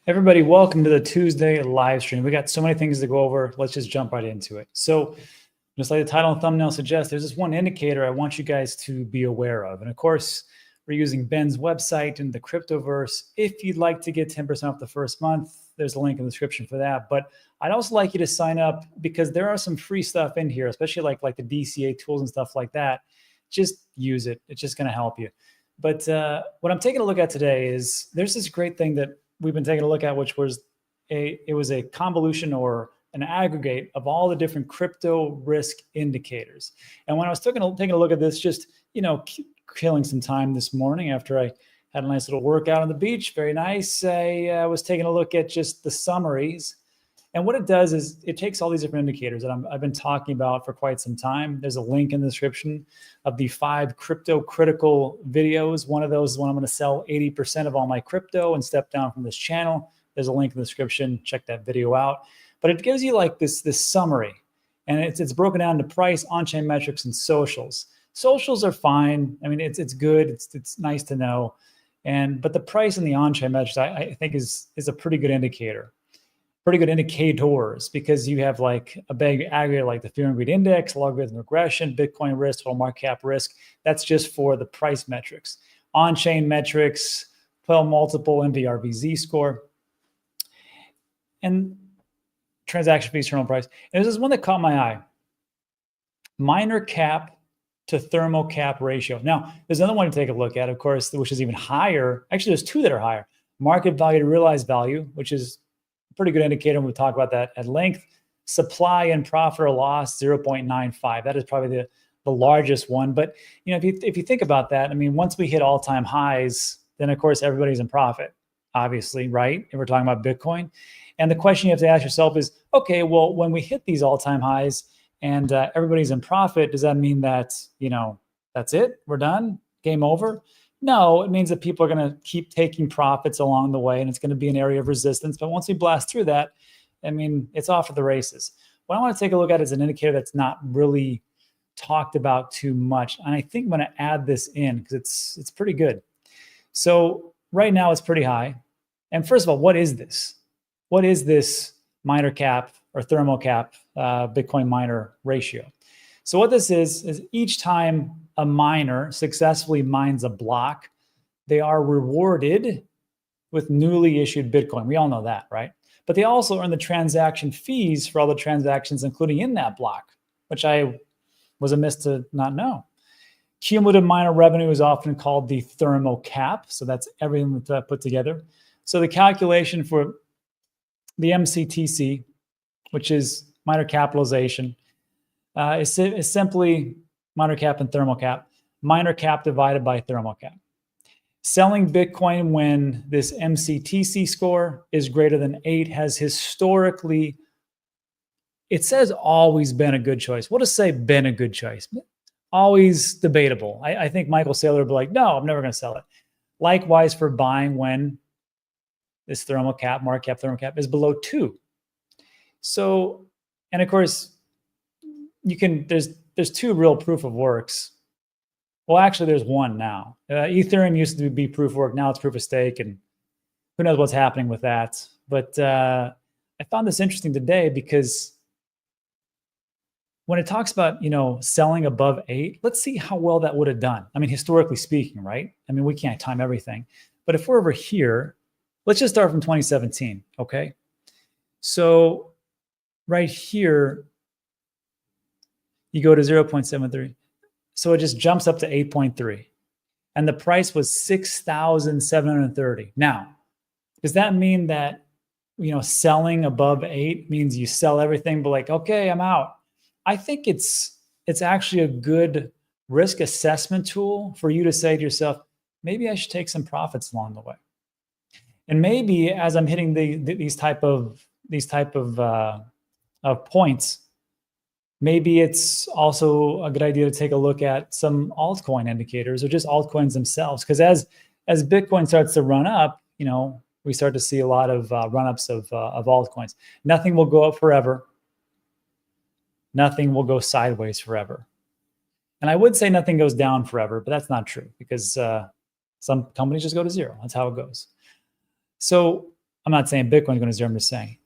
Everybody, welcome to the Tuesday live stream. We got so many things to go over. Let's just jump right into it. So just like the title and thumbnail suggests, there's this one indicator I want you guys to be aware of. And of course, we're using Ben's website and the CRYPTOVERSE. If you'd like to get 10% off the first month, there's a link in the description for that. But I'd also like you to sign up because there are some free stuff in here, especially like the DCA tools and stuff like that. Just use it. It's just going to help you. But what I'm taking a look at today is there's this great thing that we've been taking a look at, which was a convolution or an aggregate of all the different crypto risk indicators. And when I was taking a look at this, just, killing some time this morning after I had a nice little workout on the beach, very nice, I was taking a look at just the summaries. And what it does is it takes all these different indicators that I've been talking about for quite some time. There's a link in the description of the 5 crypto critical videos. One of those is when I'm going to sell 80% of all my crypto and step down from this channel. There's a link in the description. Check that video out. But it gives you like this summary, and it's broken down into price, on-chain metrics, and socials. Socials are fine. I mean, it's good. It's nice to know. But the price and the on-chain metrics, I think is a pretty good indicator. Pretty good indicators, because you have like a big aggregate like the fear and greed index, logarithm regression, Bitcoin risk, total market cap risk. That's just for the price metrics. On-chain metrics, Pell multiple, MVRVZ score, and transaction fees, terminal price. And this is one that caught my eye. Miner cap to Thermo-Cap ratio. Now, there's another one to take a look at, of course, which is even higher. Actually, there's 2 that are higher. Market value to realized value, which is pretty good indicator. We'll talk about that at length. Supply and profit or loss, 0.95. That is probably the largest one. But if you think about that, I mean, once we hit all-time highs, then of course everybody's in profit, obviously, right? If we're talking about Bitcoin. And the question you have to ask yourself is, okay, well, when we hit these all-time highs and everybody's in profit, does that mean that, that's it? We're done? Game over? No, it means that people are going to keep taking profits along the way, and it's going to be an area of resistance. But once we blast through that, I mean, it's off for the races. What I want to take a look at is an indicator that's not really talked about too much. And I think I'm going to add this in because it's pretty good. So right now it's pretty high. And first of all, what is this? What is this miner cap or Thermo-Cap Bitcoin miner ratio? So what this is each time a miner successfully mines a block, they are rewarded with newly issued Bitcoin. We all know that, right? But they also earn the transaction fees for all the transactions, including in that block, which I was amiss to not know. Cumulative miner revenue is often called the Thermo-Cap. So that's everything that's put together. So the calculation for the MCTC, which is miner capitalization, is simply miner cap and Thermo-Cap. Miner cap divided by Thermo-Cap. Selling Bitcoin when this MCTC score is greater than 8 has historically, it says always been a good choice. We'll just say been a good choice. Always debatable. I think Michael Saylor would be like, no, I'm never going to sell it. Likewise for buying when this Thermo-Cap, market cap, Thermo-Cap is below 2. So, and of course, you can, there's 2 real proof of works. Well, actually, there's 1 now. Ethereum used to be proof of work. Now it's proof of stake, and who knows what's happening with that. But I found this interesting today because when it talks about, selling above 8, let's see how well that would have done. I mean, historically speaking, right? I mean, we can't time everything. But if we're over here, let's just start from 2017, okay? So right here, you go to 0.73. So it just jumps up to 8.3. And the price was 6,730. Now, does that mean that, selling above 8 means you sell everything, but like, okay, I'm out? I think it's actually a good risk assessment tool for you to say to yourself, maybe I should take some profits along the way. And maybe as I'm hitting these type of points, maybe it's also a good idea to take a look at some altcoin indicators or just altcoins themselves. Because as Bitcoin starts to run up, we start to see a lot of run-ups of altcoins. Nothing will go up forever. Nothing will go sideways forever. And I would say nothing goes down forever, but that's not true because some companies just go to 0. That's how it goes. So I'm not saying Bitcoin is going to zero, I'm just saying.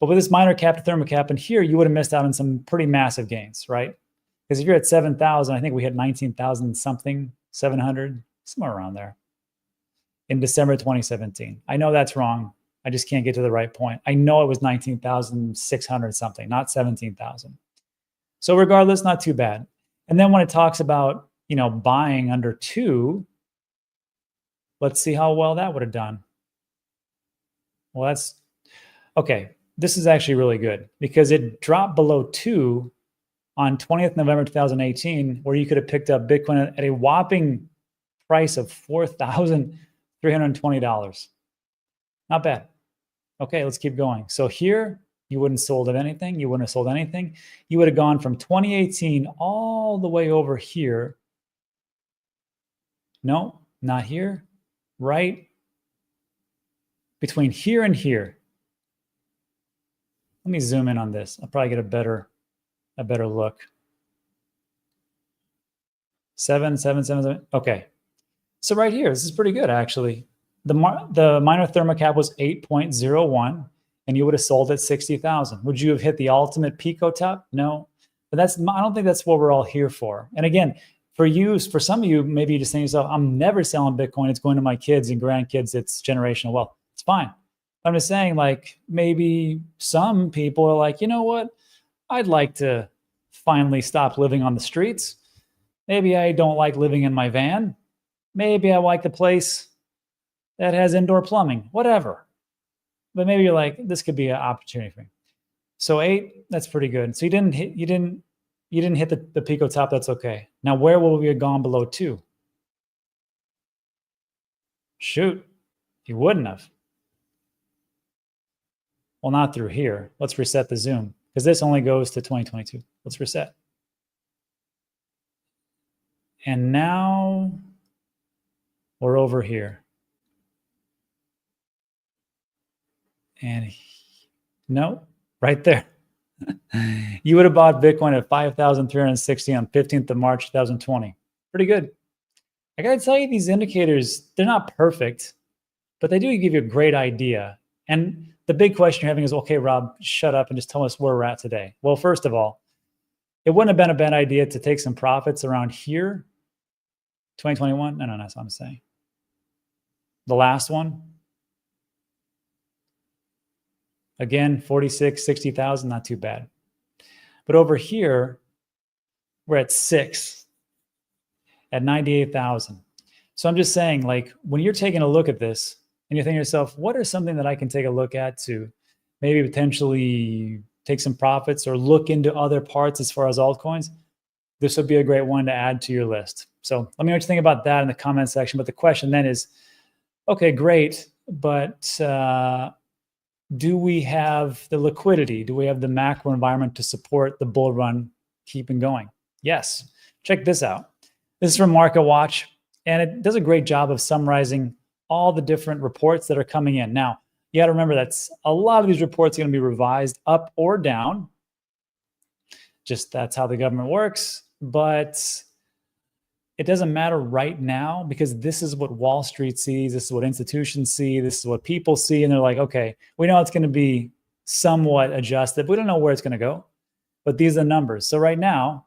But with this minor cap to thermo cap in here, you would have missed out on some pretty massive gains, right? Because if you're at 7,000, I think we hit 19,000 something, 700, somewhere around there in December 2017. I know that's wrong. I just can't get to the right point. I know it was 19,600 something, not 17,000. So regardless, not too bad. And then when it talks about, you know, buying under 2, let's see how well that would have done. Well, that's okay. This is actually really good because it dropped below 2 on 20th November 2018, where you could have picked up Bitcoin at a whopping price of $4,320. Not bad. Okay, let's keep going. So here, you wouldn't have sold at anything. You wouldn't have sold anything. You would have gone from 2018 all the way over here. No, not here. Right between here and here. Let me zoom in on this. I'll probably get a better look. 7, 7, 7, 7. Okay. So right here, this is pretty good actually. The minor thermocap was 8.01 and you would have sold at 60,000. Would you have hit the ultimate Pico top? No. But I don't think that's what we're all here for. And again, for some of you, maybe you just think to yourself, I'm never selling Bitcoin. It's going to my kids and grandkids. It's generational wealth. It's fine. I'm just saying, like, maybe some people are like, you know what? I'd like to finally stop living on the streets. Maybe I don't like living in my van. Maybe I like the place that has indoor plumbing, whatever. But maybe you're like, this could be an opportunity for me. So 8, that's pretty good. So you didn't hit the Pico top, that's okay. Now, where will we have gone below 2? Shoot, you wouldn't have. Well, not through here. Let's reset the zoom because this only goes to 2022. Let's reset. And now we're over here. And no, right there. You would have bought Bitcoin at 5,360 on 15th of March, 2020. Pretty good. I got to tell you, these indicators, they're not perfect, but they do give you a great idea. And the big question you're having is, okay, Rob, shut up and just tell us where we're at today. Well, first of all, it wouldn't have been a bad idea to take some profits around here. 2021? No, that's what I'm saying. The last one. Again, 46, 60,000, not too bad. But over here, we're at 6, at 98,000. So I'm just saying, like, when you're taking a look at this and you're thinking to yourself, what are something that I can take a look at to maybe potentially take some profits or look into other parts as far as altcoins? This would be a great one to add to your list. So let me know what you think about that in the comment section. But the question then is, okay, great, but do we have the liquidity? Do we have the macro environment to support the bull run keeping going? Yes. Check this out. This is from Market Watch, and it does a great job of summarizing all the different reports that are coming in. Now, you got to remember that a lot of these reports are going to be revised up or down. Just that's how the government works. But it doesn't matter right now because this is what Wall Street sees. This is what institutions see. This is what people see. And they're like, okay, we know it's going to be somewhat adjusted. But we don't know where it's going to go. But these are the numbers. So right now,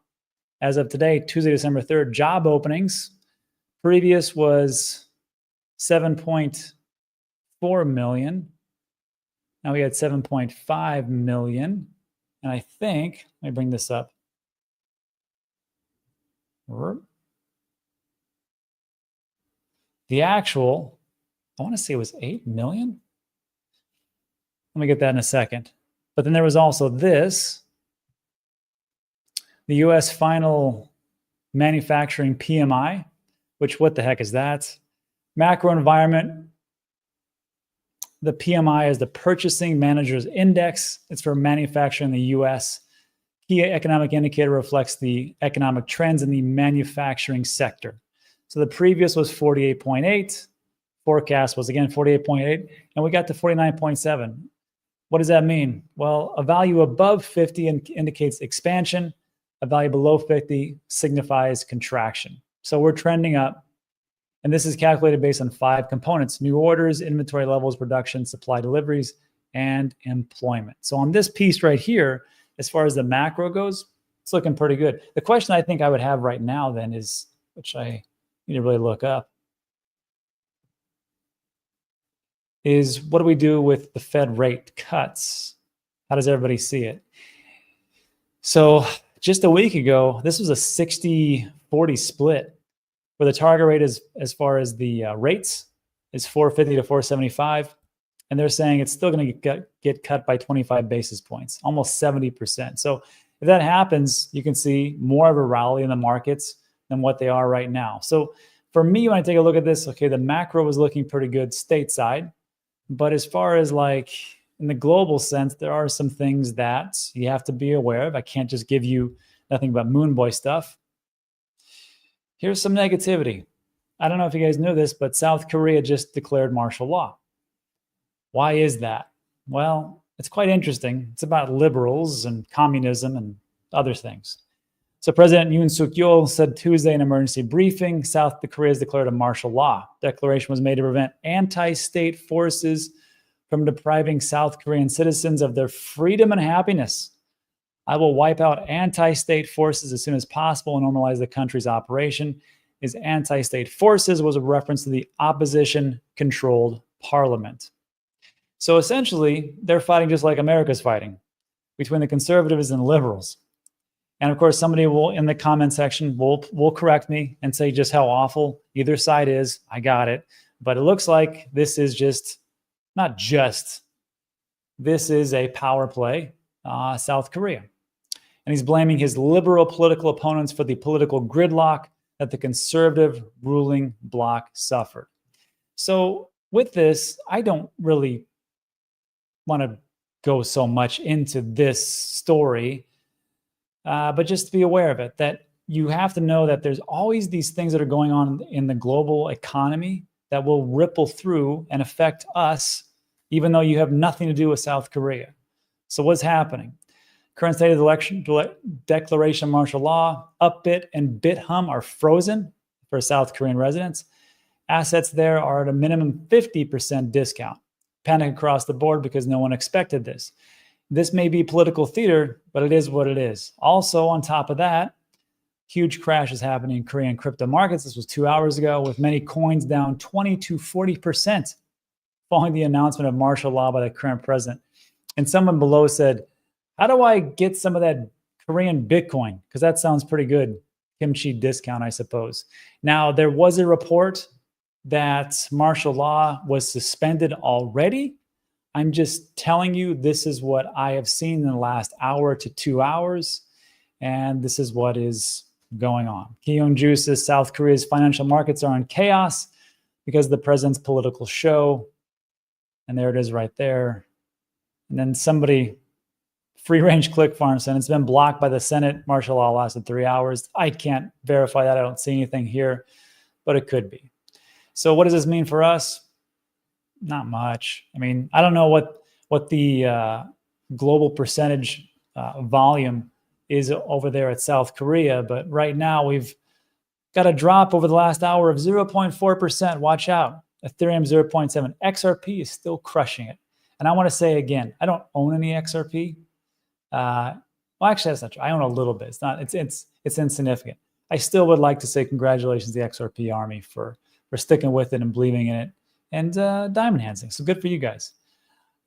as of today, Tuesday, December 3rd, job openings. Previous was 7.4 million. Now we had 7.5 million. And I think, let me bring this up. The actual, I want to say it was 8 million. Let me get that in a second. But then there was also this, the US final manufacturing PMI, which what the heck is that? Macro environment. The PMI is the Purchasing Managers Index. It's for manufacturing in the US. Key economic indicator reflects the economic trends in the manufacturing sector. So the previous was 48.8. Forecast was again 48.8. And we got to 49.7. What does that mean? Well, a value above 50 indicates expansion. A value below 50 signifies contraction. So we're trending up. And this is calculated based on 5 components: new orders, inventory levels, production, supply deliveries, and employment. So on this piece right here, as far as the macro goes, it's looking pretty good. The question I think I would have right now then is, which I need to really look up, is what do we do with the Fed rate cuts? How does everybody see it? So just a week ago, this was a 60-40 split, where the target rate is, as far as the rates, is 450 to 475. And they're saying it's still going to get cut by 25 basis points, almost 70%. So if that happens, you can see more of a rally in the markets than what they are right now. So for me, when I take a look at this, okay, the macro is looking pretty good stateside. But as far as like in the global sense, there are some things that you have to be aware of. I can't just give you nothing but moon boy stuff. Here's some negativity. I don't know if you guys knew this, but South Korea just declared martial law. Why is that? Well, it's quite interesting. It's about liberals and communism and other things. So President Yoon Suk-yeol said Tuesday in an emergency briefing, South Korea has declared a martial law. Declaration was made to prevent anti-state forces from depriving South Korean citizens of their freedom and happiness. I will wipe out anti-state forces as soon as possible and normalize the country's operation. His anti-state forces was a reference to the opposition-controlled parliament. So essentially, they're fighting just like America's fighting, between the conservatives and liberals. And of course, somebody will, in the comment section, will correct me and say just how awful either side is. I got it. But it looks like this is just, not just, this is a power play, South Korea. And he's blaming his liberal political opponents for the political gridlock that the conservative ruling bloc suffered. So with this, I don't really want to go so much into this story, but just to be aware of it, that you have to know that there's always these things that are going on in the global economy that will ripple through and affect us, even though you have nothing to do with South Korea. So what's happening? Current state of the election, declaration of martial law, Upbit and BitHum are frozen for South Korean residents. Assets there are at a minimum 50% discount. Panic across the board because no one expected this. This may be political theater, but it is what it is. Also, on top of that, huge crash is happening in Korean crypto markets. This was 2 hours ago, with many coins down 20 to 40% following the announcement of martial law by the current president. And someone below said, how do I get some of that Korean Bitcoin? Because that sounds pretty good. Kimchi discount, I suppose. Now, there was a report that martial law was suspended already. I'm just telling you, this is what I have seen in the last hour to 2 hours, and this is what is going on. Kyung-ju says South Korea's financial markets are in chaos because of the president's political show, and there it is right there. And then somebody, Free Range Click Farm, said it's been blocked by the Senate. Martial law lasted 3 hours. I can't verify that. I don't see anything here, but it could be. So what does this mean for us? Not much. I mean, I don't know what the global percentage volume is over there at South Korea, but right now we've got a drop over the last hour of 0.4%. Watch out. Ethereum 0.7. XRP is still crushing it. And I want to say again, I don't own any XRP. Well, actually, that's not true. I own a little bit. It's insignificant. I still would like to say congratulations to the XRP army for sticking with it and believing in it and diamond handsing. So good for you guys.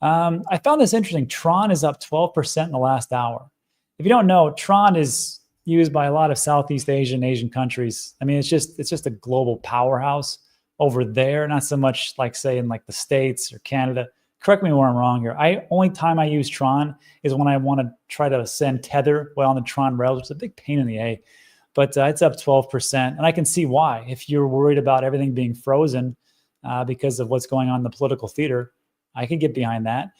I found this interesting. Tron is up 12% in the last hour. If you don't know, Tron is used by a lot of Southeast Asian countries. I mean, it's just a global powerhouse over there. Not so much like, say, in like the States or Canada. Correct me where I'm wrong here. Only time I use Tron is when I want to try to send Tether while on the Tron rails, which is a big pain in the A. But it's up 12%. And I can see why. If you're worried about everything being frozen because of what's going on in the political theater, I can get behind that.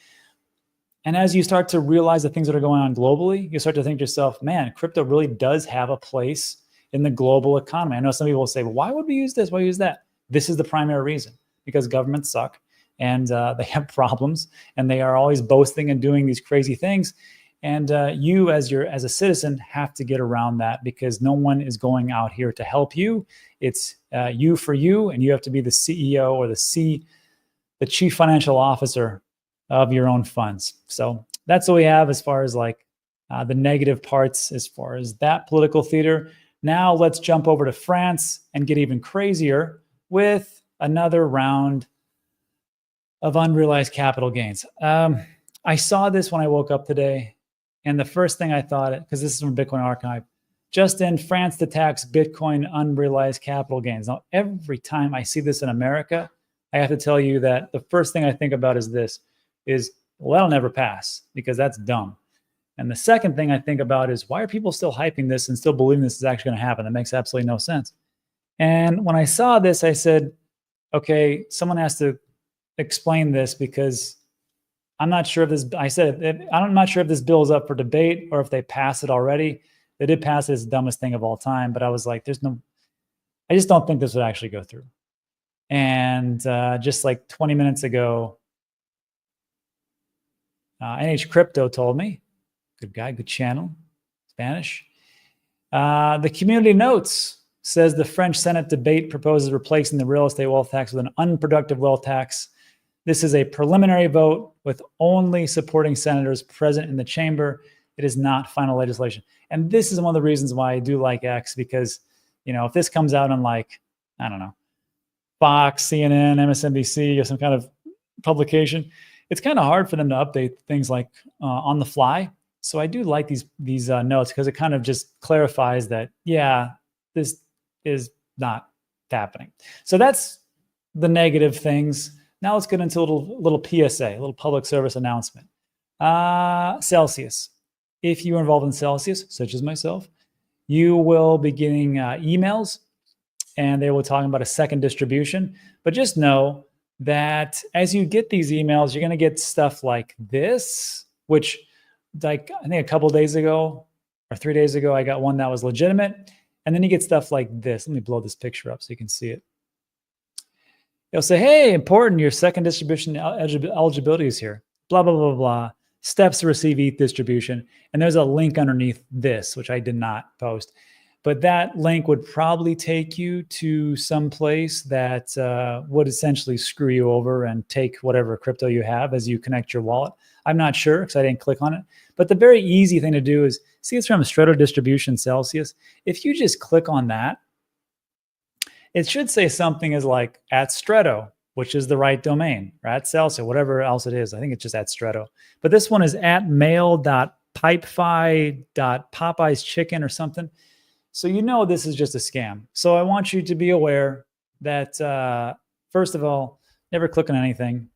And as you start to realize the things that are going on globally, you start to think to yourself, man, crypto really does have a place in the global economy. I know some people will say, well, why would we use this? Why use that? This is the primary reason, because governments suck and they have problems and they are always boasting and doing these crazy things. And you as a citizen have to get around that, because no one is going out here to help you. It's you for you, and you have to be the CEO or the chief financial officer of your own funds. So that's what we have as far as like the negative parts as far as that political theater. Now let's jump over to France and get even crazier with another round of unrealized capital gains. I saw this when I woke up today, and the first thing I thought, because this is from Bitcoin Archive, just in, France to tax Bitcoin unrealized capital gains. Now, every time I see this in America, I have to tell you that the first thing I think about is this, well, that'll never pass, because that's dumb. And the second thing I think about is, why are people still hyping this and still believing this is actually going to happen? That makes absolutely no sense. And when I saw this, I said, okay, someone has to explain this, because I'm not sure if this, I'm not sure if this bill is up for debate or if they passed it already. They did pass it. It's the dumbest thing of all time. But I was like, I just don't think this would actually go through. And just like 20 minutes ago, NH Crypto told me, good guy, good channel, Spanish. The community notes says the French Senate debate proposes replacing the real estate wealth tax with an unproductive wealth tax. This is a preliminary vote with only supporting senators present in the chamber. It is not final legislation. And this is one of the reasons why I do like X, because, you know, if this comes out on like, I don't know, Fox, CNN, MSNBC, or some kind of publication, it's kind of hard for them to update things like on the fly. So I do like these notes, because it kind of just clarifies that, yeah, this is not happening. So that's the negative things. Now let's get into a little PSA, a little public service announcement. Celsius. If you are involved in Celsius, such as myself, you will be getting emails, and they will be talking about a second distribution. But just know that as you get these emails, you're going to get stuff like this, which, like, I think a couple of days ago or 3 days ago, I got one that was legitimate. And then you get stuff like this. Let me blow this picture up so you can see it. It'll say, hey, important, your second distribution eligibility is here. Blah, blah, blah, blah. Steps to receive ETH distribution. And there's a link underneath this, which I did not post. But that link would probably take you to some place that would essentially screw you over and take whatever crypto you have as you connect your wallet. I'm not sure, because I didn't click on it. But the very easy thing to do is, see, it's from Strato Distribution Celsius. If you just click on that, it should say something as like @Strato, which is the right domain, or @Celsius, whatever else it is. I think it's just @Strato. But this one is @mail.pipefy.popeyeschicken or something. So you know this is just a scam. So I want you to be aware that, first of all, never click on anything.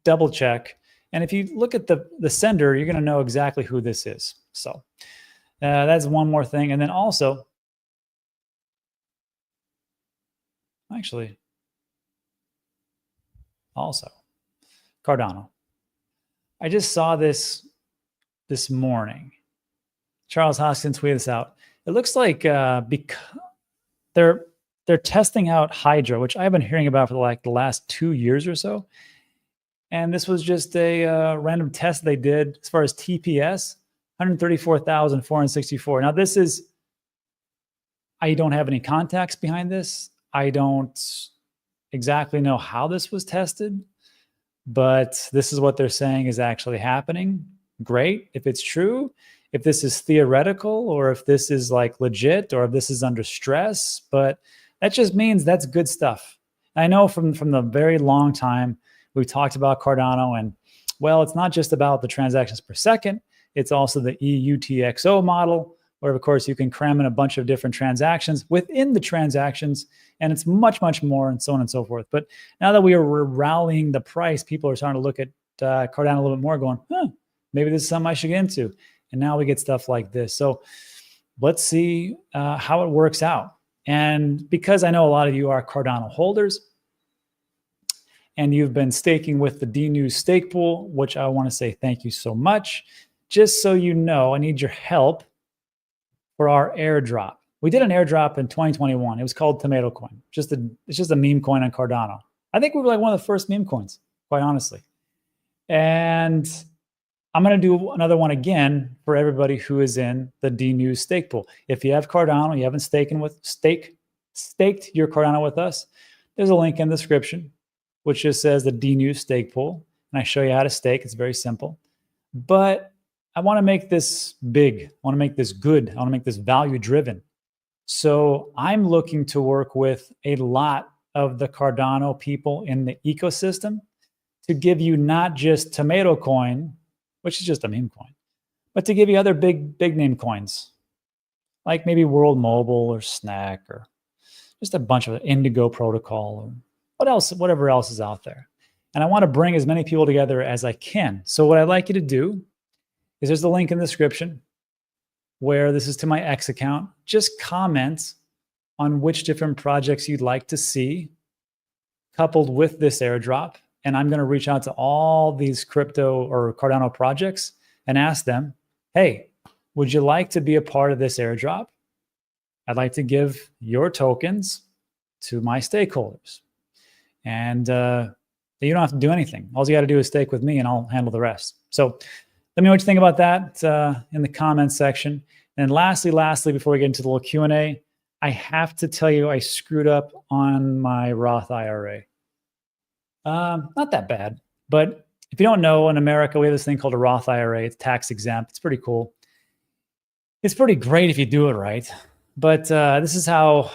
Double check. And if you look at the sender, you're going to know exactly who this is. So that's one more thing. And then also, actually, also, Cardano. I just saw this morning. Charles Hoskin tweeted this out. It looks like they're testing out Hydra, which I've been hearing about for like the last 2 years or so. And this was just a random test they did as far as TPS, 134,464. Now this is, I don't have any context behind this. I don't exactly know how this was tested, but this is what they're saying is actually happening. Great. If it's true, if this is theoretical, or if this is like legit, or if this is under stress, but that just means that's good stuff. I know from the very long time, we talked about Cardano, and well, it's not just about the transactions per second. It's also the EUTXO model, where of course you can cram in a bunch of different transactions within the transactions, and it's much, much more, and so on and so forth. But now that we are rallying the price, people are starting to look at Cardano a little bit more, going, maybe this is something I should get into. And now we get stuff like this. So let's see how it works out. And because I know a lot of you are Cardano holders, and you've been staking with the DNews stake pool, which I want to say thank you so much. Just so you know, I need your help for our airdrop. We did an airdrop in 2021. It was called tomatocoin. It's just a meme coin on Cardano. I think we were like one of the first meme coins, quite honestly. And I'm going to do another one again for everybody who is in the DNAUSEAUM stake pool. If you have Cardano, you haven't staked your Cardano with us, there's a link in the description, which just says the DNAUSEAUM stake pool. And I show you how to stake. It's very simple. But I want to make this big. I want to make this good. I want to make this value driven. So I'm looking to work with a lot of the Cardano people in the ecosystem to give you not just tomatocoin, which is just a meme coin, but to give you other big name coins, like maybe World Mobile or Snack or just a bunch of Indigo Protocol or whatever else is out there. And I want to bring as many people together as I can. So what I'd like you to do is there's the link in the description where this is to my X account. Just comment on which different projects you'd like to see coupled with this airdrop. And I'm going to reach out to all these crypto or Cardano projects and ask them, hey, would you like to be a part of this airdrop? I'd like to give your tokens to my stakeholders. And you don't have to do anything. All you got to do is stake with me and I'll handle the rest. So let me know what you think about that in the comments section. And lastly, before we get into the little Q&A, I have to tell you I screwed up on my Roth IRA. Not that bad, but if you don't know, in America, we have this thing called a Roth IRA. It's tax exempt. It's pretty cool. It's pretty great if you do it right. But this is how,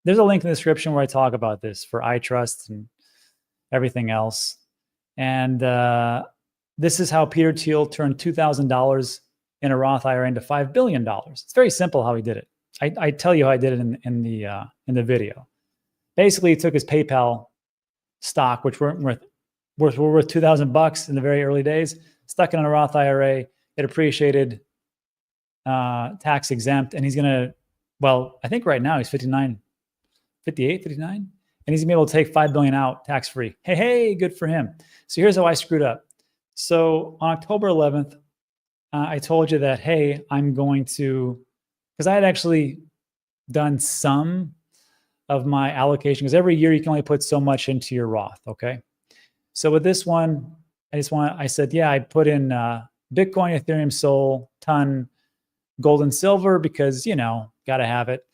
there's a link in the description where I talk about this for iTRUST and everything else. And this is how Peter Thiel turned $2,000 in a Roth IRA into $5 billion. It's very simple how he did it. I tell you how I did it in the video. Basically, he took his PayPal stock, which weren't worth $2,000 in the very early days, stuck it in a Roth IRA. It appreciated, tax exempt, and he's gonna, well, I think right now he's 59, 58, 59, and he's gonna be able to take $5 billion out tax free. Hey, good for him. So here's how I screwed up. So on October 11th, I told you that, hey, I'm going to, because I had actually done some of my allocation, because every year you can only put so much into your Roth, okay? So with this one, I said, yeah, I put in Bitcoin, Ethereum, Sol, ton, gold and silver, because, you know, got to have it.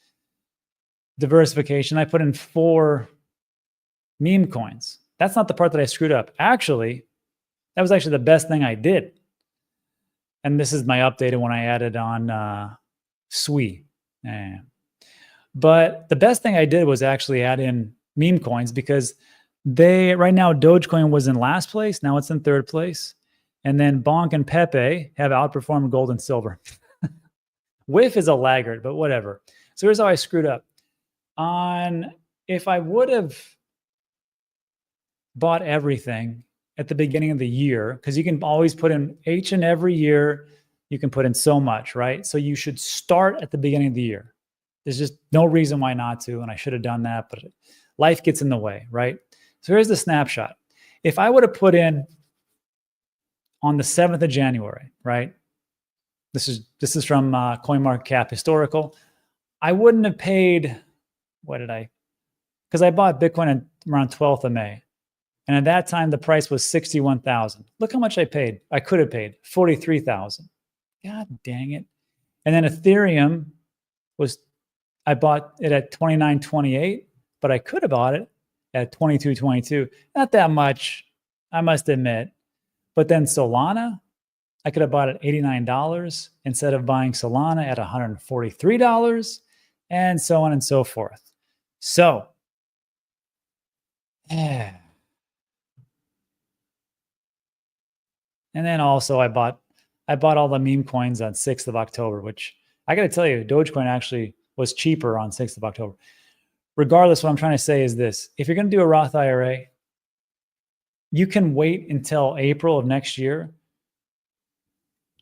Diversification, I put in 4 meme coins. That's not the part that I screwed up. Actually, that was actually the best thing I did. And this is my updated one I added on SWI. But the best thing I did was actually add in meme coins, because right now Dogecoin was in last place. Now it's in 3rd place. And then Bonk and Pepe have outperformed gold and silver. WIF is a laggard, but whatever. So here's how I screwed up. If I would have bought everything at the beginning of the year, because you can always put in each and every year, you can put in so much, right? So you should start at the beginning of the year. There's just no reason why not to, and I should have done that, but life gets in the way, right? So here's the snapshot. If I would have put in on the 7th of January, right? This is from CoinMarketCap historical. I wouldn't have paid, because I bought Bitcoin around 12th of May. And at that time, the price was 61,000. Look how much I paid. I could have paid 43,000. God dang it. And then Ethereum I bought it at 29.28, but I could have bought it at 22.22. Not that much, I must admit. But then Solana, I could have bought it at $89 instead of buying Solana at $143, and so on and so forth. So, and then also I bought all the meme coins on 6th of October, which I got to tell you, Dogecoin actually was cheaper on 6th of October. Regardless, what I'm trying to say is this. If you're going to do a Roth IRA, you can wait until April of next year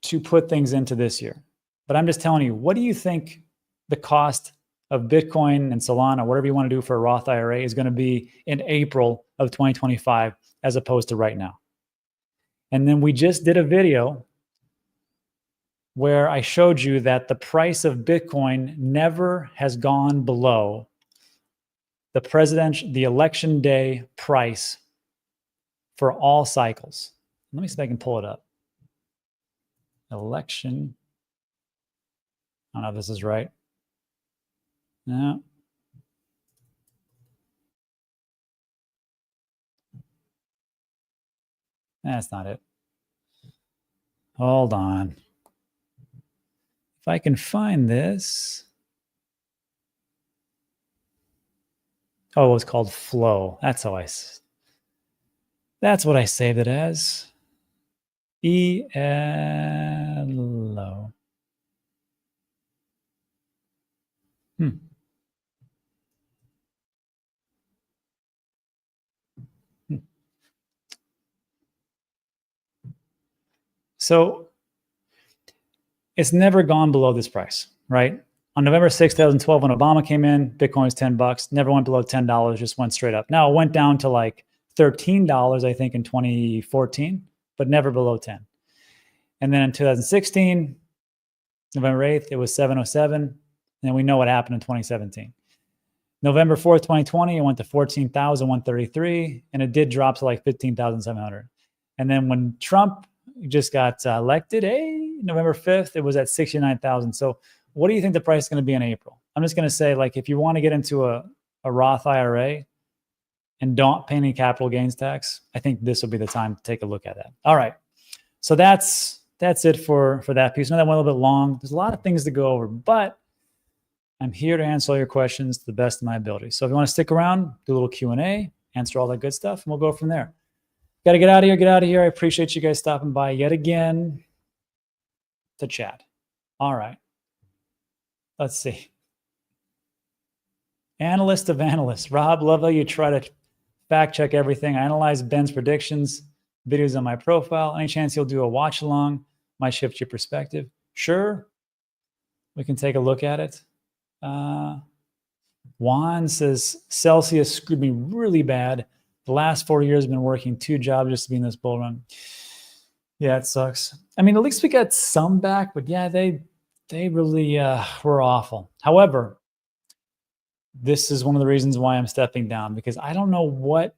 to put things into this year. But I'm just telling you, what do you think the cost of Bitcoin and Solana, whatever you want to do for a Roth IRA, is going to be in April of 2025 as opposed to right now? And then we just did a video where I showed you that the price of Bitcoin never has gone below the election day price for all cycles. Let me see if I can pull it up. election. I don't know if this is right. No. That's not it. Hold on. If I can find this. Oh, it was called flow. That's how that's what I saved it as. ELO. So it's never gone below this price, right? On November 6, 2012, when Obama came in, Bitcoin was $10, never went below $10, just went straight up. Now it went down to like $13, I think, in 2014, but never below 10. And then in 2016, November 8th, it was 707. And we know what happened in 2017. November 4th, 2020, it went to 14,133, and it did drop to like 15,700. And then when Trump just got elected, November 5th, it was at 69,000. So what do you think the price is going to be in April? I'm just going to say, like, if you want to get into a Roth IRA and don't pay any capital gains tax, I think this will be the time to take a look at that. All right. So that's it for that piece. I know that went a little bit long. There's a lot of things to go over, but I'm here to answer all your questions to the best of my ability. So if you want to stick around, do a little Q&A, answer all that good stuff, and we'll go from there. Got to get out of here. Get out of here. I appreciate you guys stopping by yet again to chat. All right. Let's see. Analyst of analysts. Rob, love how you try to fact check everything. I analyze Ben's predictions, videos on my profile. Any chance you'll do a watch along? Might shift your perspective. Sure. We can take a look at it. Juan says, Celsius screwed me really bad. The last 4 years I've been working 2 jobs just to be in this bull run. Yeah, it sucks. I mean, at least we got some back, but yeah, they really were awful. However, this is one of the reasons why I'm stepping down, because I don't know what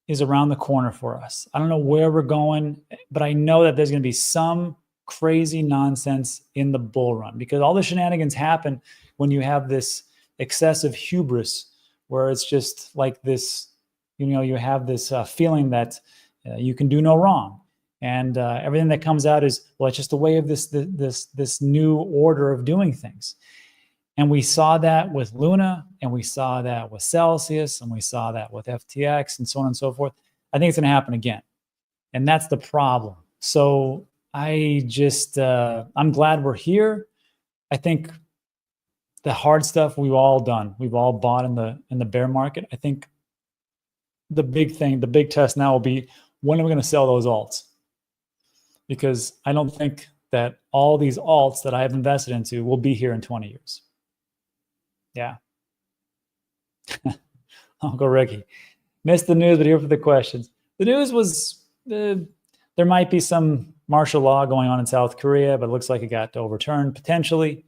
is around the corner for us. I don't know where we're going, but I know that there's going to be some crazy nonsense in the bull run, because all the shenanigans happen when you have this excessive hubris where it's just like this, you have this feeling that you can do no wrong. And everything that comes out is, well, it's just the way of this new order of doing things. And we saw that with Luna, and we saw that with Celsius, and we saw that with FTX, and so on and so forth. I think it's going to happen again. And that's the problem. So I just, I'm glad we're here. I think the hard stuff we've all done. We've all bought in the bear market. I think the big thing, the big test now will be, when are we going to sell those alts? Because I don't think that all these alts that I have invested into will be here in 20 years. Yeah. Uncle Ricky. Missed the news, but here for the questions. The news was there might be some martial law going on in South Korea, but it looks like it got overturned potentially.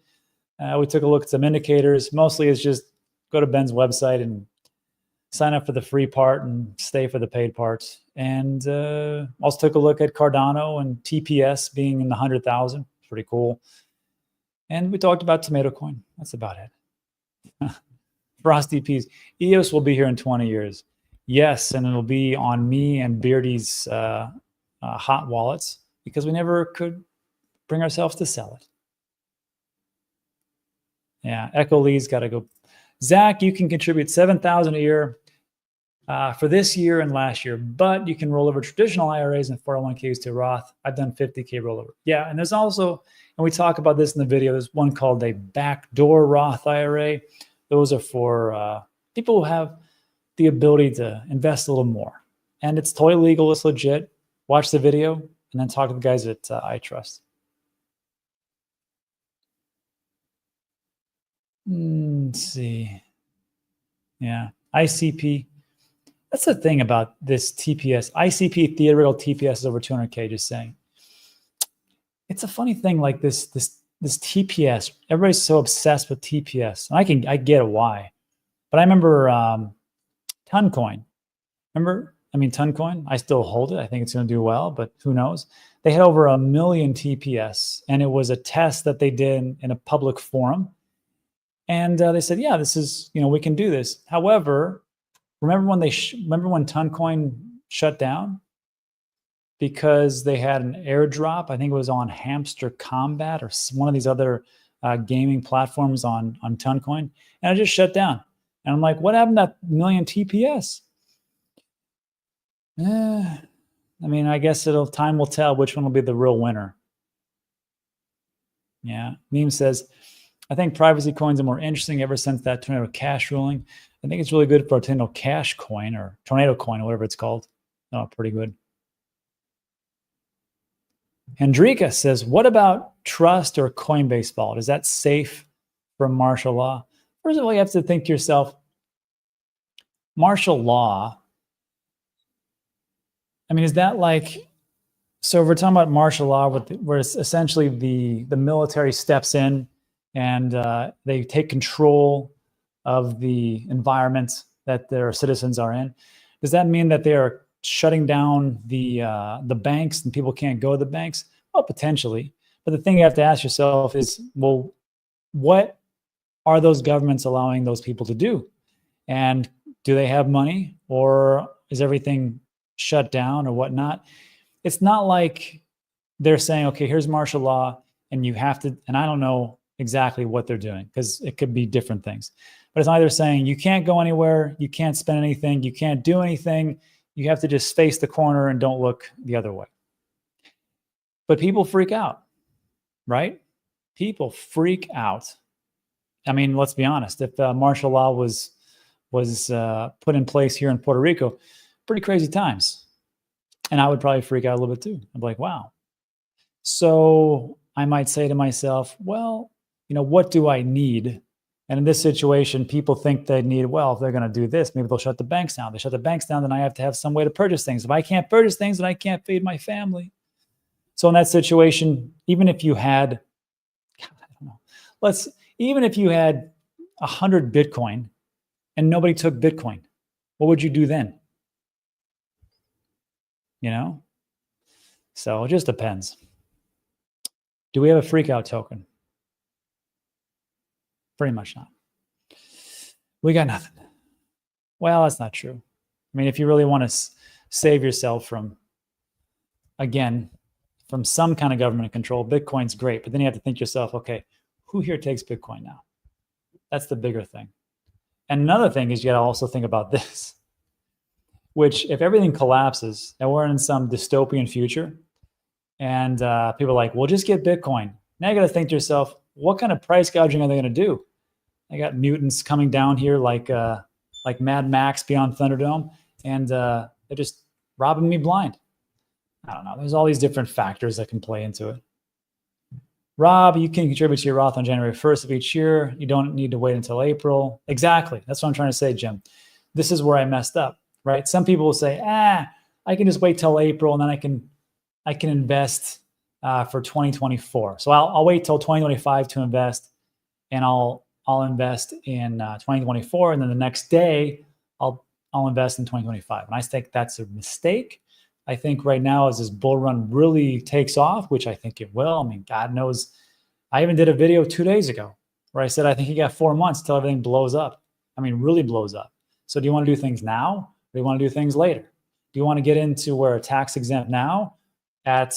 We took a look at some indicators. Mostly it's just go to Ben's website and sign up for the free part and stay for the paid parts. And also took a look at Cardano and TPS being in the 100,000. Pretty cool. And we talked about tomatocoin. That's about it. Frosty Peas. EOS will be here in 20 years. Yes, and it'll be on me and Beardy's hot wallets, because we never could bring ourselves to sell it. Yeah, Echo Lee's got to go. Zach, you can contribute $7,000 a year for this year and last year, but you can roll over traditional IRAs and 401ks to Roth. I've done 50K rollover. Yeah, and there's also, and we talk about this in the video, there's one called a backdoor Roth IRA. Those are for people who have the ability to invest a little more. And it's totally legal, it's legit. Watch the video and then talk to the guys at iTRUST. Let's see. Yeah, ICP. That's the thing about this TPS. ICP theoretical TPS is over 200K, just saying. It's a funny thing, like this TPS. Everybody's so obsessed with TPS. And I get why. But I remember Toncoin. Remember I mean, Toncoin, I still hold it. I think it's going to do well, but who knows? They had over 1 million TPS, and it was a test that they did in a public forum. And they said, yeah, this is, we can do this. However, remember when Toncoin shut down? Because they had an airdrop. I think it was on Hamster Combat or one of these other gaming platforms on Toncoin, and it just shut down. And I'm like, what happened to that 1 million TPS? I mean, I guess time will tell which one will be the real winner. Yeah, Meme says, I think privacy coins are more interesting ever since that Tornado Cash ruling. I think it's really good for Tornado Cash coin or Tornado coin or whatever it's called. Oh, pretty good. Hendrika says, what about Trust or Coinbase Vault? Is that safe from martial law? First of all, you have to think to yourself, martial law, I mean, is that like, so we're talking about martial law where it's essentially the military steps in and they take control of the environment that their citizens are in. Does that mean that they are shutting down the banks and people can't go to the banks? Well, potentially. But the thing you have to ask yourself is, well, what are those governments allowing those people to do? And do they have money, or is everything shut down or whatnot? It's not like they're saying, okay, here's martial law and you have to, and I don't know exactly what they're doing because it could be different things. But it's either saying you can't go anywhere, you can't spend anything, you can't do anything, you have to just face the corner and don't look the other way. But people freak out, right? People freak out. I mean, let's be honest. If martial law was put in place here in Puerto Rico, pretty crazy times. And I would probably freak out a little bit too. I'm like, wow. So I might say to myself, well, what do I need? And in this situation, people think they need, well, if they're going to do this, maybe they'll shut the banks down. They shut the banks down, then I have to have some way to purchase things. If I can't purchase things, then I can't feed my family. So in that situation, even if you had, God, I don't know, even if you had 100 Bitcoin and nobody took Bitcoin, what would you do then? So it just depends. Do we have a freak out token? Pretty much not. We got nothing. Well, that's not true. I mean, if you really want to save yourself from some kind of government control, Bitcoin's great. But then you have to think to yourself, okay, who here takes Bitcoin now? That's the bigger thing. And another thing is you got to also think about this, which if everything collapses and we're in some dystopian future and people are like, well, just get Bitcoin. Now you got to think to yourself, what kind of price gouging are they going to do? They got mutants coming down here like Mad Max Beyond Thunderdome, and they're just robbing me blind. I don't know. There's all these different factors that can play into it. Rob, you can contribute to your Roth on January 1st of each year. You don't need to wait until April. Exactly. That's what I'm trying to say, Jim. This is where I messed up, right? Some people will say, I can just wait till April and then I can invest for 2024. So I'll wait till 2025 to invest, and I'll invest in 2024, and then the next day I'll invest in 2025. And I think that's a mistake. I think right now, as this bull run really takes off, which I think it will. I mean, God knows. I even did a video 2 days ago where I said I think you got 4 months till everything blows up. I mean, really blows up. So do you want to do things now, or do you want to do things later? Do you want to get into where a tax exempt now at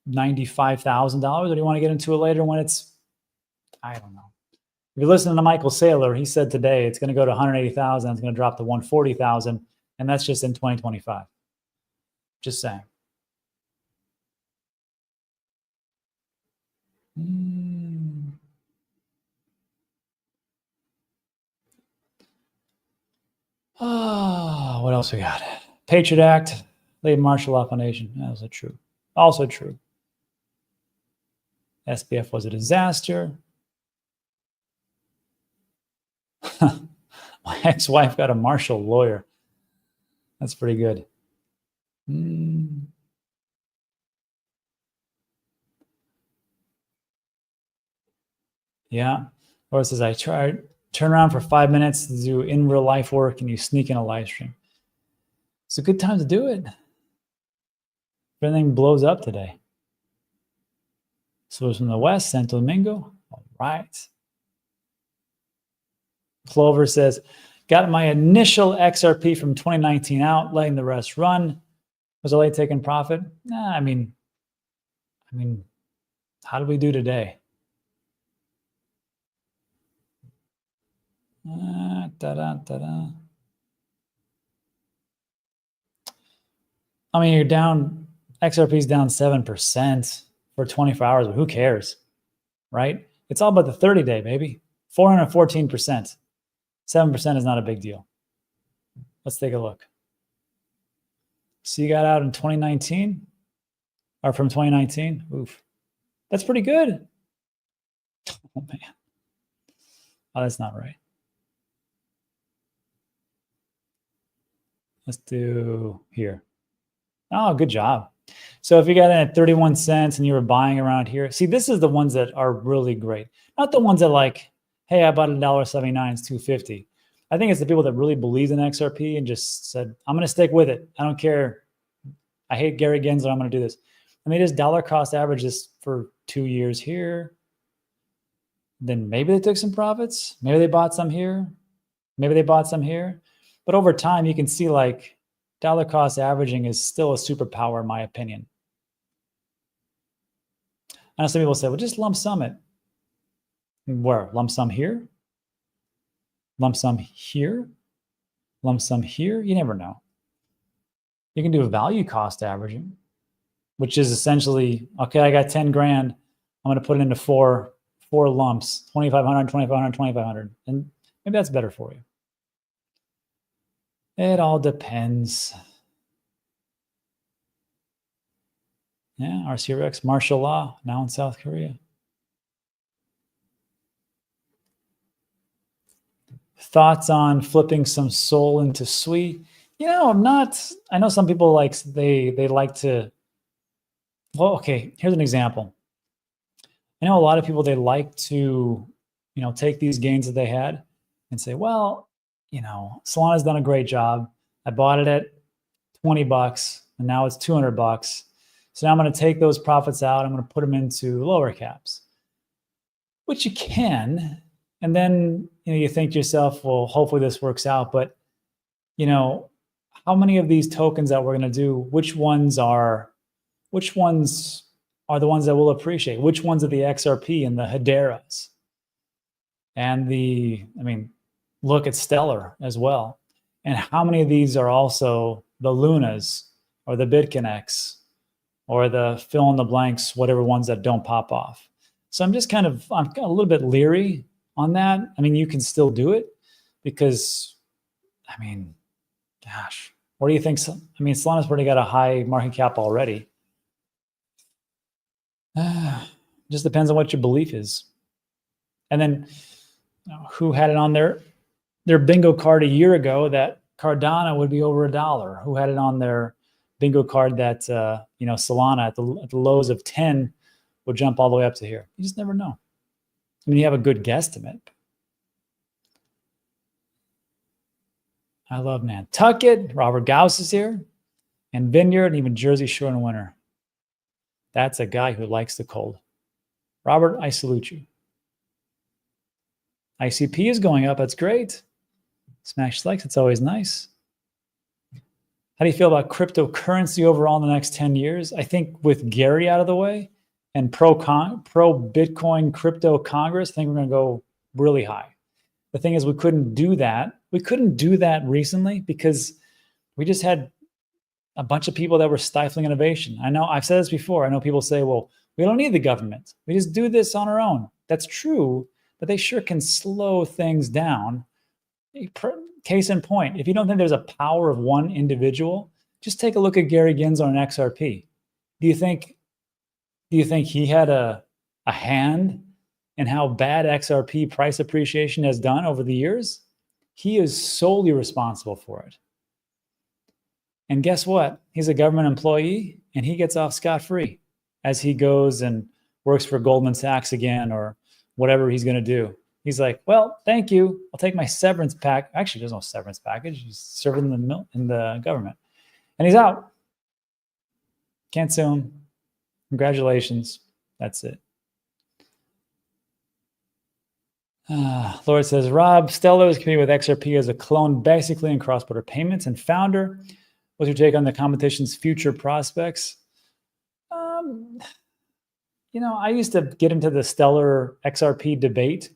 $95,000, or do you want to get into it later when it's, I don't know. If you listen to Michael Saylor, he said today it's going to go to 180,000, it's going to drop to 140,000, and that's just in 2025. Just saying. Oh, what else we got? Patriot Act, laid martial law foundation. That was true. Also true. SBF was a disaster. My ex-wife got a martial lawyer. That's pretty good. Yeah. Or it says, I tried turn around for 5 minutes to do in real life work and you sneak in a live stream. It's a good time to do it. Everything blows up today. So it's from the West, Santo Domingo. All right. Clover says, got my initial XRP from 2019 out, letting the rest run. Was I late taking profit? Nah, I mean, how did we do today? I mean, you're down, XRP's down 7% for 24 hours, but who cares, right? It's all about the 30-day, baby. 414%. 7% is not a big deal. Let's take a look. So you got out in 2019, or from 2019? Oof. That's pretty good. Oh, man. Oh, that's not right. Let's do here. Oh, good job. So if you got in at 31 cents and you were buying around here, see, this is the ones that are really great. Not the ones that like, hey, I bought $1.79, it's $2.50. I think it's the people that really believed in XRP and just said, I'm going to stick with it. I don't care. I hate Gary Gensler. I'm going to do this. And they just dollar cost average this for 2 years here. Then maybe they took some profits. Maybe they bought some here. Maybe they bought some here. But over time, you can see like dollar cost averaging is still a superpower, in my opinion. I know some people say, well, just lump sum it. Where? Lump sum here? Lump sum here? Lump sum here? You never know. You can do a value cost averaging, which is essentially, okay, I got 10 grand. I'm going to put it into four lumps, 2,500, 2,500, 2,500. And maybe that's better for you. It all depends. Yeah, RCRX, martial law, now in South Korea. Thoughts on flipping some soul into sweet? You know, I'm not, I know some people like, they like to, well, okay, here's an example. I know a lot of people, they like to, you know, take these gains that they had and say, well, you know, Solana's done a great job. I bought it at 20 bucks and now it's 200 bucks. So now I'm going to take those profits out. I'm going to put them into lower caps, which you can. And then, you know, you think to yourself, well, hopefully this works out. But, you know, how many of these tokens that we're going to do, which ones are the ones that we'll appreciate? Which ones are the XRP and the Hederas? And look at Stellar as well. And how many of these are also the Lunas or the BitConnects or the fill in the blanks, whatever ones that don't pop off? So I'm just I'm a little bit leery on that. I mean, you can still do it because, I mean, gosh, what do you think? I mean, Solana's already got a high market cap already. Just depends on what your belief is. And then, you know, who had it on their bingo card a year ago that Cardano would be over $1? Who had it on their bingo card that you know, Solana at the lows of 10 would jump all the way up to here? You just never know. I mean, you have a good guesstimate. I love Nantucket. Robert Gauss is here. And Vineyard, and even Jersey Shore in winter. That's a guy who likes the cold. Robert, I salute you. ICP is going up. That's great. Smash likes. It's always nice. How do you feel about cryptocurrency overall in the next 10 years? I think with Gary out of the way and pro Bitcoin crypto Congress, I think we're going to go really high. The thing is, we couldn't do that. We couldn't do that recently because we just had a bunch of people that were stifling innovation. I know I've said this before. I know people say, well, we don't need the government. We just do this on our own. That's true, but they sure can slow things down. Case in point, if you don't think there's a power of one individual, just take a look at Gary Gensler on XRP. Do you think he had a hand in how bad XRP price appreciation has done over the years? He is solely responsible for it. And guess what? He's a government employee and he gets off scot-free as he goes and works for Goldman Sachs again or whatever he's going to do. He's like, well, thank you. I'll take my severance pack. Actually, there's no severance package. He's serving in the government. And he's out. Can't sue him. Congratulations. That's it. Lord says, Rob, Stellar is competing with XRP as a clone basically in cross-border payments and founder. What's your take on the competition's future prospects? You know, I used to get into the Stellar XRP debate,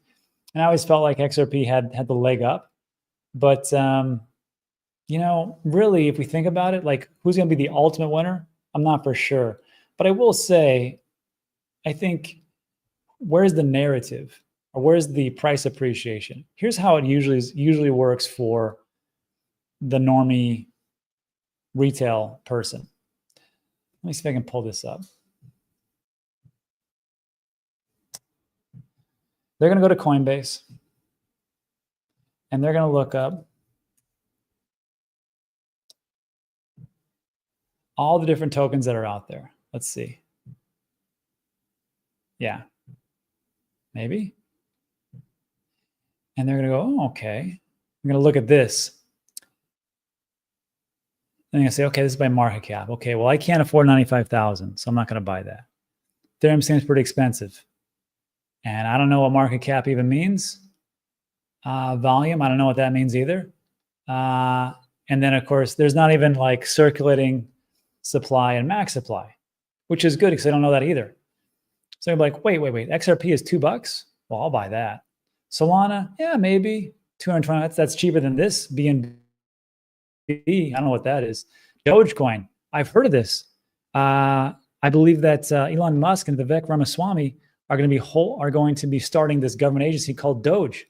and I always felt like XRP had the leg up. But, you know, really, if we think about it, like who's going to be the ultimate winner? I'm not for sure. But I will say, I think, where's the narrative? Or where's the price appreciation? Here's how it usually works for the normie retail person. Let me see if I can pull this up. They're going to go to Coinbase, and they're going to look up all the different tokens that are out there. Let's see. Yeah, maybe. And they're going to go, oh, okay. I'm going to look at this. And I'm going to say, okay, this is by market cap. Okay, well, I can't afford 95,000, so I'm not going to buy that. Ethereum seems pretty expensive. And I don't know what market cap even means. Volume, I don't know what that means either. And then, of course, there's not even like circulating supply and max supply, which is good because I don't know that either. So I'm like, wait. XRP is $2? Well, I'll buy that. Solana, yeah, maybe 220. That's cheaper than this. BNB, I don't know what that is. Dogecoin, I've heard of this. I believe that Elon Musk and Vivek Ramaswamy are going to be starting this government agency called Doge.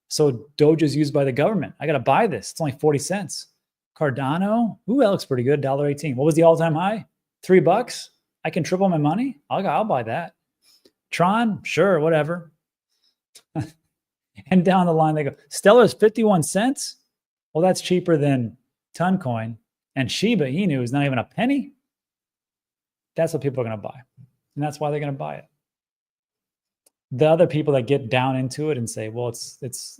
So Doge is used by the government. I got to buy this. It's only 40 cents. Cardano, ooh, that looks pretty good. $1.18. What was the all-time high? $3. I can triple my money. I'll buy that. Tron, sure, whatever. And down the line, they go, Stellar's 51 cents? Well, that's cheaper than Toncoin. And Shiba Inu is not even a penny. That's what people are going to buy. And that's why they're going to buy it. The other people that get down into it and say, well, this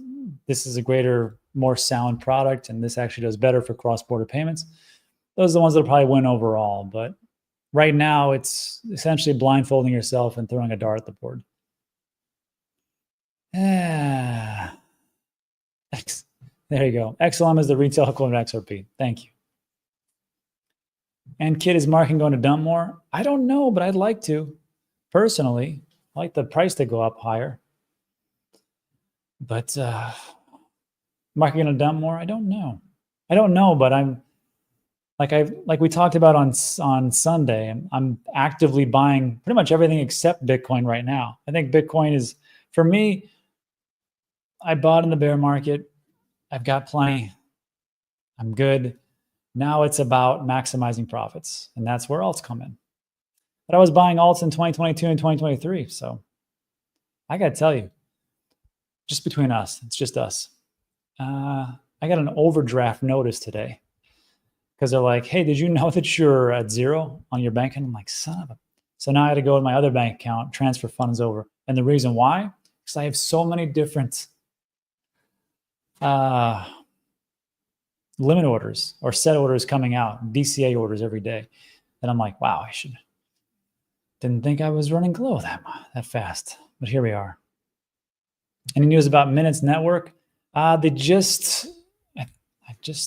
is a greater, more sound product, and this actually does better for cross-border payments. Those are the ones that'll probably win overall. But right now, it's essentially blindfolding yourself and throwing a dart at the board. There you go. XLM is the retail equivalent of XRP. Thank you. And Kid, is market going to dump more? I don't know, but I'd like to. Personally, I like the price to go up higher. But market going to dump more? I don't know. But I'm like we talked about on Sunday. I'm actively buying pretty much everything except Bitcoin right now. I think Bitcoin is, for me, I bought in the bear market. I've got plenty. I'm good. Now it's about maximizing profits, and that's where alts come in. But I was buying alts in 2022 and 2023, so I got to tell you, just between us, it's just us. I got an overdraft notice today because they're like, hey, did you know that you're at zero on your bank? And I'm like, son of a. So now I had to go to my other bank account, transfer funds over. And the reason why? Because I have so many different limit orders or set orders coming out, DCA orders every day. And I'm like, wow, didn't think I was running low that fast, but here we are. Any news about Minutes Network? I just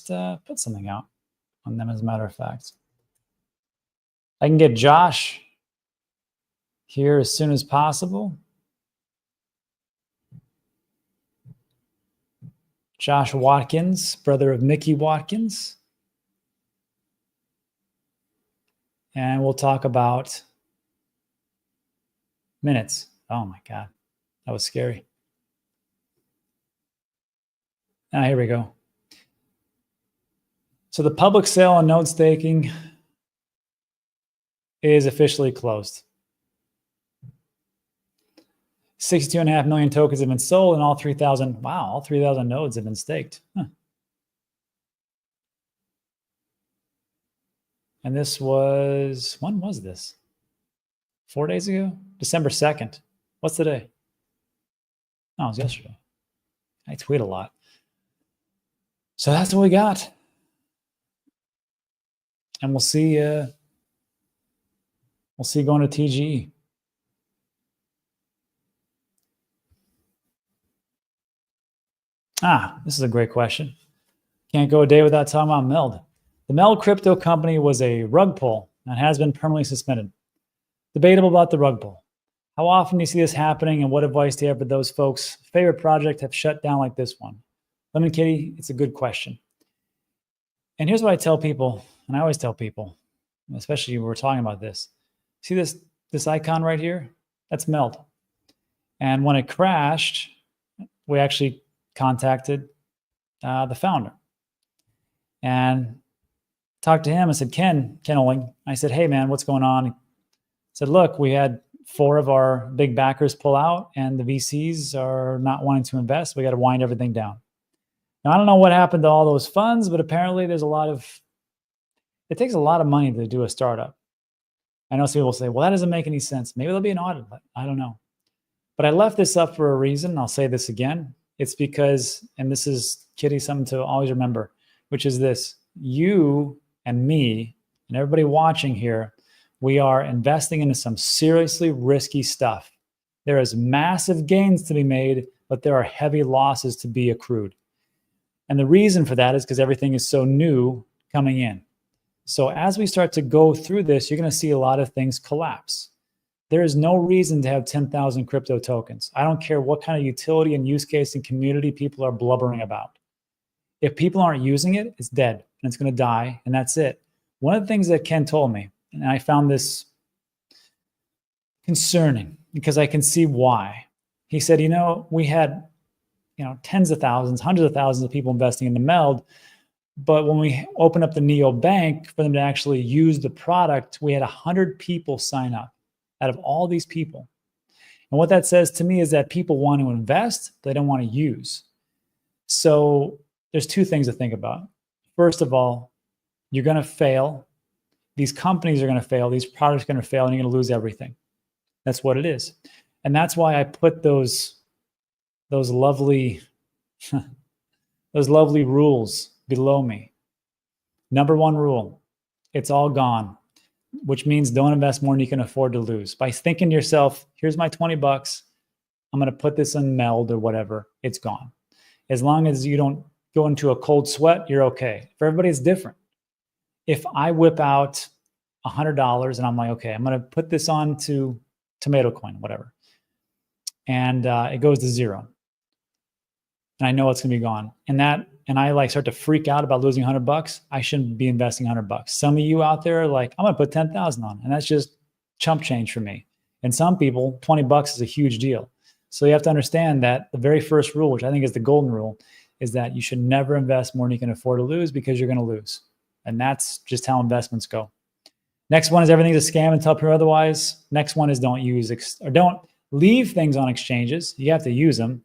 put something out on them, as a matter of fact. I can get Josh here as soon as possible. Josh Watkins, brother of Mickey Watkins. And we'll talk about Minutes. Oh my God, that was scary. Now here we go. So the public sale on node staking is officially closed. 62.5 million tokens have been sold, and all 3,000, wow, all 3,000 nodes have been staked. Huh. And this was, when was this? 4 days ago? December 2nd. What's the day? Oh, it was yesterday. I tweet a lot. So that's what we got. And we'll see going to TGE. This is a great question. Can't go a day without talking about MELD. The MELD crypto company was a rug pull and has been permanently suspended. Debatable about the rug pull. How often do you see this happening, and what advice do you have for those folks' favorite project have shut down like this one? Lemon Kitty, it's a good question. And here's what I tell people, and I always tell people, especially when we're talking about this. See this icon right here? That's MELD. And when it crashed, we actually contacted the founder and talked to him. I said, Ken Olling. I said, hey, man, what's going on? He said, look, we had 4 of our big backers pull out, and the VCs are not wanting to invest. We got to wind everything down. Now, I don't know what happened to all those funds, but apparently it takes a lot of money to do a startup. I know some people say, well, that doesn't make any sense. Maybe there'll be an audit. I don't know. But I left this up for a reason. I'll say this again. It's because, and this is, Kitty, something to always remember, which is this: you and me and everybody watching here, we are investing into some seriously risky stuff. There is massive gains to be made, but there are heavy losses to be accrued. And the reason for that is because everything is so new coming in. So as we start to go through this, you're going to see a lot of things collapse. There is no reason to have 10,000 crypto tokens. I don't care what kind of utility and use case and community people are blubbering about. If people aren't using it, it's dead and it's going to die, and that's it. One of the things that Ken told me, and I found this concerning because I can see why. He said, we had, tens of thousands, hundreds of thousands of people investing in the MELD, but when we opened up the neobank for them to actually use the product, we had 100 people sign up out of all these people. And what that says to me is that people want to invest, they don't want to use. So there's 2 things to think about. First of all, you're going to fail. These companies are going to fail. These products are going to fail, and you're going to lose everything. That's what it is. And that's why I put those lovely rules below me. Number 1 rule, it's all gone, which means don't invest more than you can afford to lose. By thinking to yourself, here's my $20, I'm going to put this in MELD or whatever, it's gone. As long as you don't go into a cold sweat, you're okay. For everybody, it's different. If I whip out $100 and I'm like, okay, I'm going to put this on to tomatocoin, whatever, and it goes to 0, and I know it's going to be gone, and I start to freak out about losing $100, I shouldn't be investing $100. Some of you out there are like, I'm going to put 10,000 on, and that's just chump change for me. And some people, $20 is a huge deal. So you have to understand that the very first rule, which I think is the golden rule, is that you should never invest more than you can afford to lose, because you're going to lose. And that's just how investments go. Next one is everything's a scam until proven otherwise. Next one is don't leave things on exchanges. You have to use them.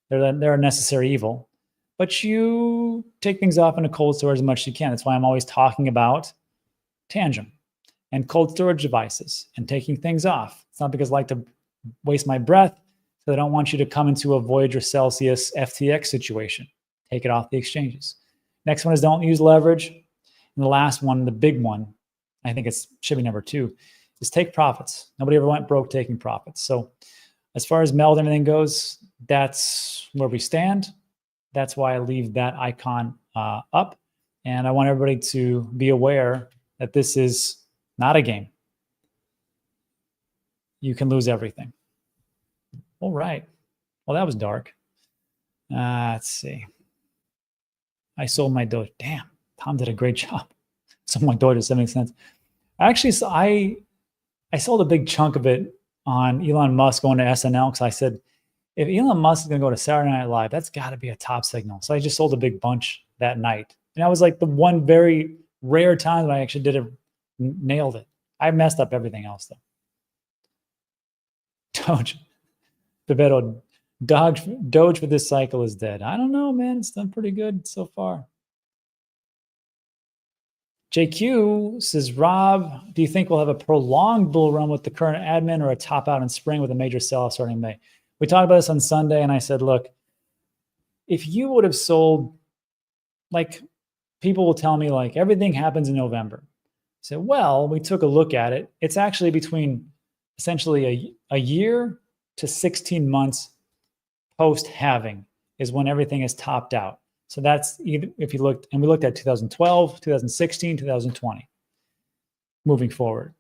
They're a necessary evil. But you take things off into cold storage as much as you can. That's why I'm always talking about Tangent and cold storage devices and taking things off. It's not because I like to waste my breath. So I don't want you to come into a Voyager Celsius FTX situation. Take it off the exchanges. Next one is don't use leverage. And the last one, the big one, I think should be number 2, is take profits. Nobody ever went broke taking profits. So as far as MELD and everything goes, that's where we stand. That's why I leave that icon up. And I want everybody to be aware that this is not a game. You can lose everything. All right. Well, that was dark. Let's see. I sold my Doge. Damn, Tom did a great job. Sold my Doge at 70 cents. Actually, so I sold a big chunk of it on Elon Musk going to SNL, because I said, if Elon Musk is going to go to Saturday Night Live, that's got to be a top signal. So I just sold a big bunch that night. And that was like the one very rare time that I actually did it, nailed it. I messed up everything else, though. Doge for this cycle is dead. I don't know, man. It's done pretty good so far. JQ says, Rob, do you think we'll have a prolonged bull run with the current admin, or a top out in spring with a major sell-off starting in May? We talked about this on Sunday, and I said, look, if you would have sold, like, people will tell me, like, everything happens in November. So, well, we took a look at it. It's actually between essentially a year to 16 months post halving is when everything is topped out. So that's if you looked, and we looked at 2012, 2016, 2020, moving forward.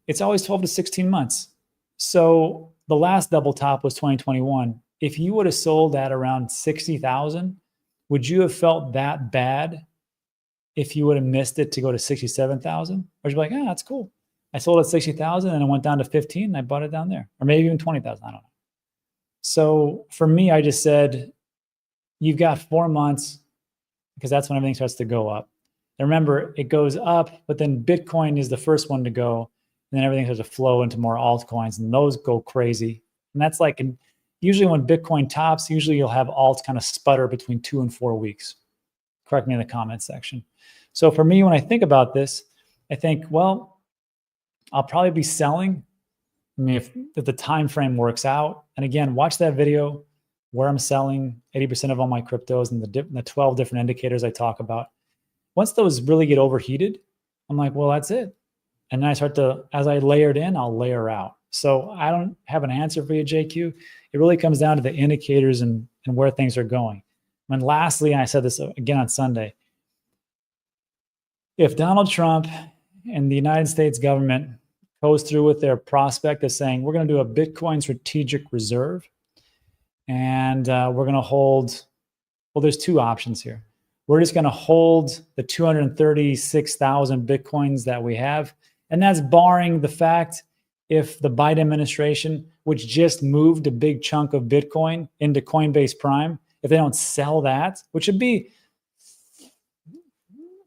It's always 12 to 16 months. So the last double top was 2021. If you would have sold at around 60,000, would you have felt that bad if you would have missed it to go to 67,000? Or you'd be like, ah, that's cool. I sold at 60,000 and it went down to 15 and I bought it down there. Or maybe even 20,000, I don't know. So for me, I just said, you've got 4 months because that's when everything starts to go up. And remember, it goes up, but then Bitcoin is the first one to go. And then everything starts to flow into more altcoins and those go crazy. And that's like, usually when Bitcoin tops, usually you'll have alts kind of sputter between 2 and 4 weeks. Correct me in the comments section. So for me, when I think about this, I think, well, I'll probably be selling. I mean, if the time frame works out. And again, watch that video where I'm selling 80% of all my cryptos and the 12 different indicators I talk about. Once those really get overheated, I'm like, well, that's it. And then I start to, as I layer it in, I'll layer out. So I don't have an answer for you, JQ. It really comes down to the indicators and where things are going. And lastly, and I said this again on Sunday, if Donald Trump and the United States government goes through with their prospect of saying, we're going to do a Bitcoin strategic reserve, and we're going to hold, well, there's two options here. We're just going to hold the 236,000 Bitcoins that we have. And that's barring the fact if the Biden administration, which just moved a big chunk of Bitcoin into Coinbase Prime, if they don't sell that, which would be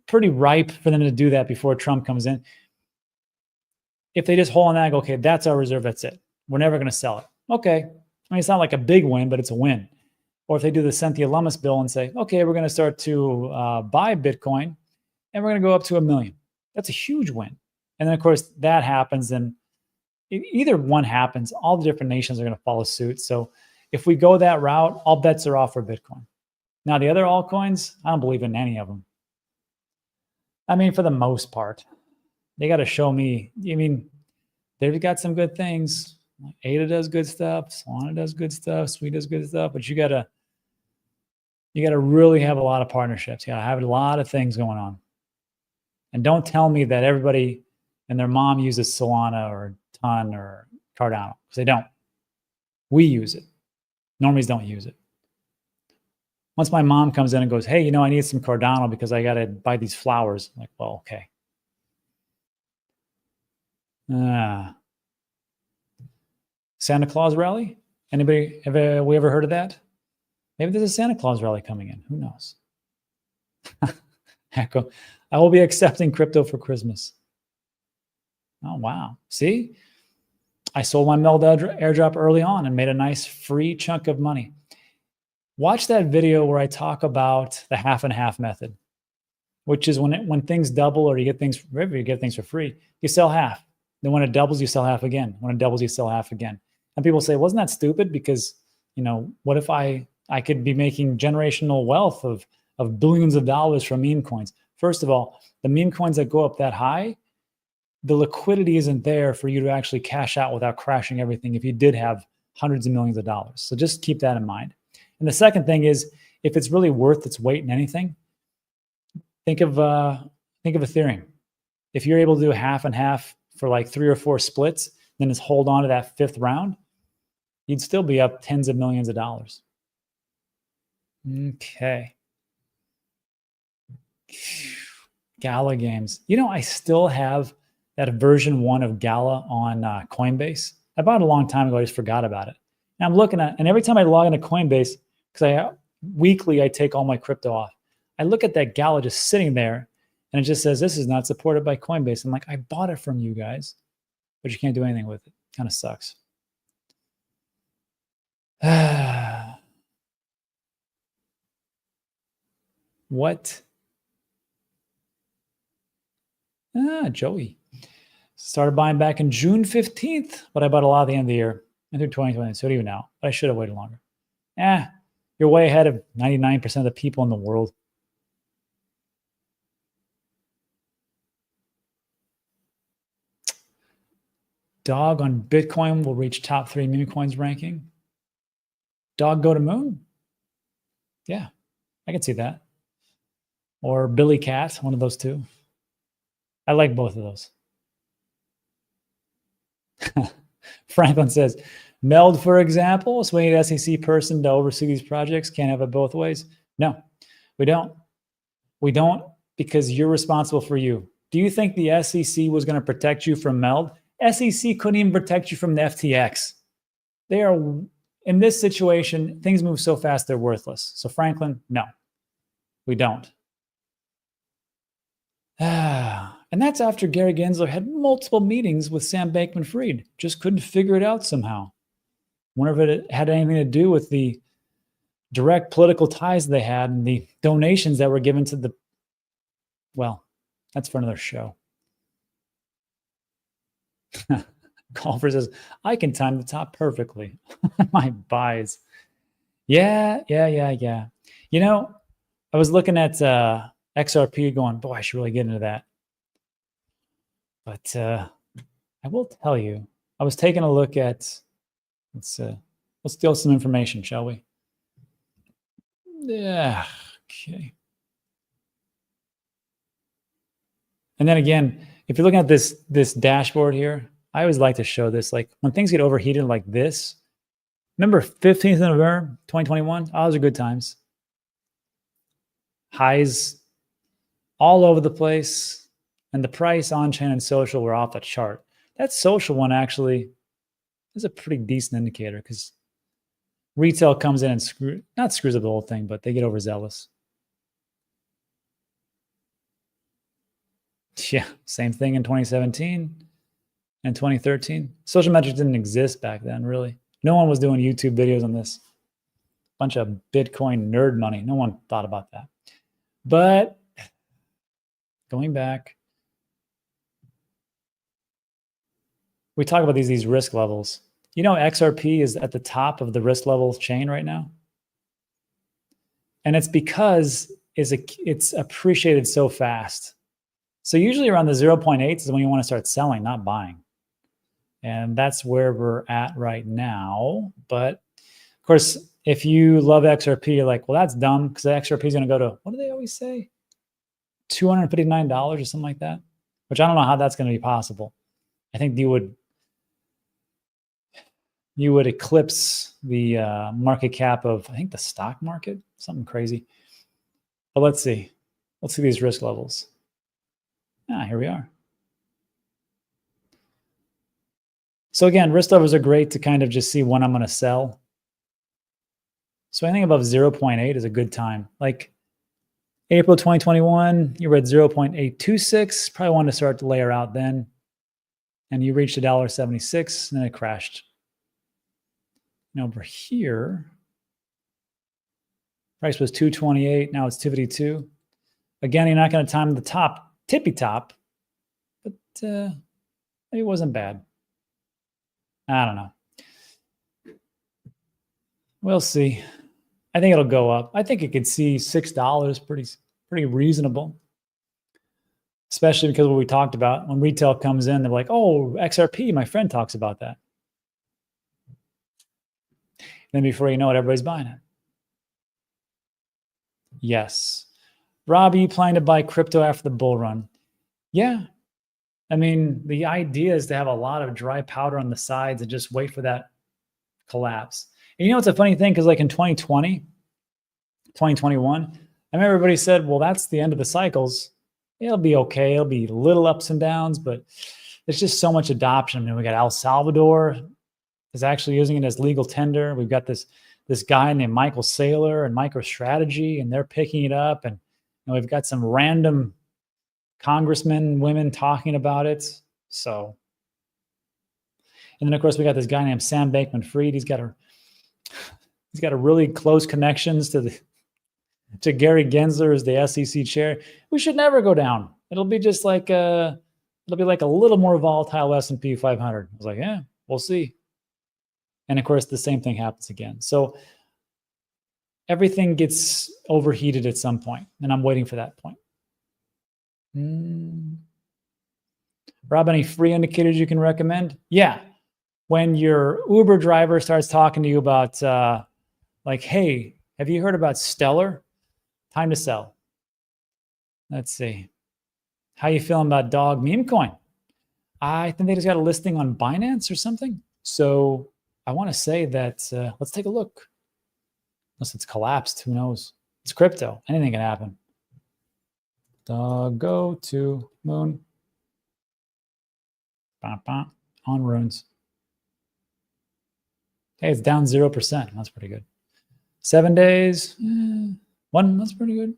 pretty ripe for them to do that before Trump comes in. If they just hold on that and go, okay, that's our reserve, that's it. We're never going to sell it. Okay. I mean, it's not like a big win, but it's a win. Or if they do the Cynthia Lummis bill and say, okay, we're going to start to buy Bitcoin and we're going to go up to 1 million. That's a huge win. And then, of course, that happens. And either one happens, all the different nations are going to follow suit. So if we go that route, all bets are off for Bitcoin. Now, the other altcoins, I don't believe in any of them. I mean, for the most part, they got to show me. I mean, they've got some good things. ADA does good stuff. Solana does good stuff. Sweet does good stuff. But you got to really have a lot of partnerships. You got to have a lot of things going on. And don't tell me that everybody and their mom uses Solana or Ton or Cardano, because they don't. We use it. Normies don't use it. Once my mom comes in and goes, hey, you know, I need some Cardano because I got to buy these flowers. I'm like, well, okay. Santa Claus rally? Anybody, have we ever heard of that? Maybe there's a Santa Claus rally coming in. Who knows? Echo, I will be accepting crypto for Christmas. Oh, wow. See? I sold my Meld airdrop early on and made a nice free chunk of money. Watch that video where I talk about the half and half method, which is when things double or you get things for free, you sell half. Then when it doubles, you sell half again. When it doubles, you sell half again. And people say, wasn't that stupid? Because, you know, what if I could be making generational wealth of billions of dollars from meme coins? First of all, the meme coins that go up that high, the liquidity isn't there for you to actually cash out without crashing everything if you did have hundreds of millions of dollars. So just keep that in mind. And the second thing is, if it's really worth its weight in anything, think of Ethereum. If you're able to do half and half for like 3 or 4 splits, then just hold on to that 5th round, you'd still be up tens of millions of dollars. Okay. Gala games. You know, I still have that version 1 of Gala on Coinbase. I bought it a long time ago. I just forgot about it. And I'm looking at, and every time I log into Coinbase, because weekly I take all my crypto off, I look at that Gala just sitting there, and it just says, this is not supported by Coinbase. I'm like, I bought it from you guys, but you can't do anything with it. Kind of sucks. What? Joey. Started buying back in June 15th, but I bought a lot at the end of the year and through 2020. So do you now? But I should have waited longer. You're way ahead of 99% of the people in the world. Dog on Bitcoin will reach top 3 meme coins ranking. Dog go to moon? Yeah, I can see that. Or Billy Cat, one of those two. I like both of those. Franklin says, Meld, for example, so we need an SEC person to oversee these projects. Can't have it both ways. No, we don't. We don't, because you're responsible for you. Do you think the SEC was going to protect you from Meld? SEC couldn't even protect you from the FTX. They are, in this situation, things move so fast, they're worthless. So Franklin, no, we don't. And that's after Gary Gensler had multiple meetings with Sam Bankman-Fried. Just couldn't figure it out somehow. Whenever it had anything to do with the direct political ties they had and the donations that were given to the, well, that's for another show. Golfer says, I can time the top perfectly. My buys. Yeah. You know, I was looking at XRP going, boy, I should really get into that. But I will tell you, I was taking a look at, let's steal some information, shall we? Yeah, okay. And then again, if you're looking at this dashboard here, I always like to show this, like when things get overheated like this. Remember 15th of November, 2021? Oh, those are good times. Highs all over the place, and the price on-chain and social were off the chart. That social one actually is a pretty decent indicator because retail comes in and not screws up the whole thing, but they get overzealous. Yeah, same thing in 2017 and 2013. Social metrics didn't exist back then, really. No one was doing YouTube videos on this. Bunch of Bitcoin nerd money. No one thought about that. But going back, we talk about these risk levels. You know, XRP is at the top of the risk level chain right now. And it's because it's appreciated so fast. So usually around the 0.8 is when you want to start selling, not buying. And that's where we're at right now. But of course, if you love XRP, you're like, well, that's dumb because the XRP is going to go to, what do they always say? $259 or something like that, which I don't know how that's going to be possible. I think you would eclipse the market cap of, I think, the stock market, something crazy. But let's see. Let's see these risk levels. Here we are. So again, risk levels are great to kind of just see when I'm going to sell. So anything above 0.8 is a good time. Like April 2021, you were at 0.826. Probably wanted to start to layer out then. And you reached $1.76, and then it crashed. And over here, price was 228. Now it's 252. Again, you're not going to time the top, tippy top, but it wasn't bad. I don't know. We'll see. I think it'll go up. I think it could see $6 pretty reasonable. Especially because what we talked about, when retail comes in, they're like, oh, XRP, my friend talks about that. Then before you know it, everybody's buying it. Yes. Rob, are you planning to buy crypto after the bull run? Yeah. I mean, the idea is to have a lot of dry powder on the sides and just wait for that collapse. And you know, it's a funny thing because like in 2020, 2021, I remember everybody said, well, that's the end of the cycles. It'll be okay. It'll be little ups and downs, but there's just so much adoption. I mean, we got El Salvador is actually using it as legal tender. We've got this guy named Michael Saylor and MicroStrategy, and they're picking it up. And we've got some random congressmen, women talking about it. So, and then of course we got this guy named Sam Bankman-Fried. He's got a really close connections to Gary Gensler as the SEC chair. We should never go down. It'll be just like it'll be like a little more volatile S&P 500. I was like, yeah, we'll see. And of course, the same thing happens again. So everything gets overheated at some point, and I'm waiting for that point. Rob, any free indicators you can recommend? Yeah. When your Uber driver starts talking to you about like, hey, have you heard about Stellar? Time to sell. Let's see. How you feeling about dog memecoin? I think they just got a listing on Binance or something. So I want to say that let's take a look. Unless it's collapsed, who knows? It's crypto. Anything can happen. Dog go to moon. On runes. Hey, it's down 0%. That's pretty good. 7 days. One, that's pretty good.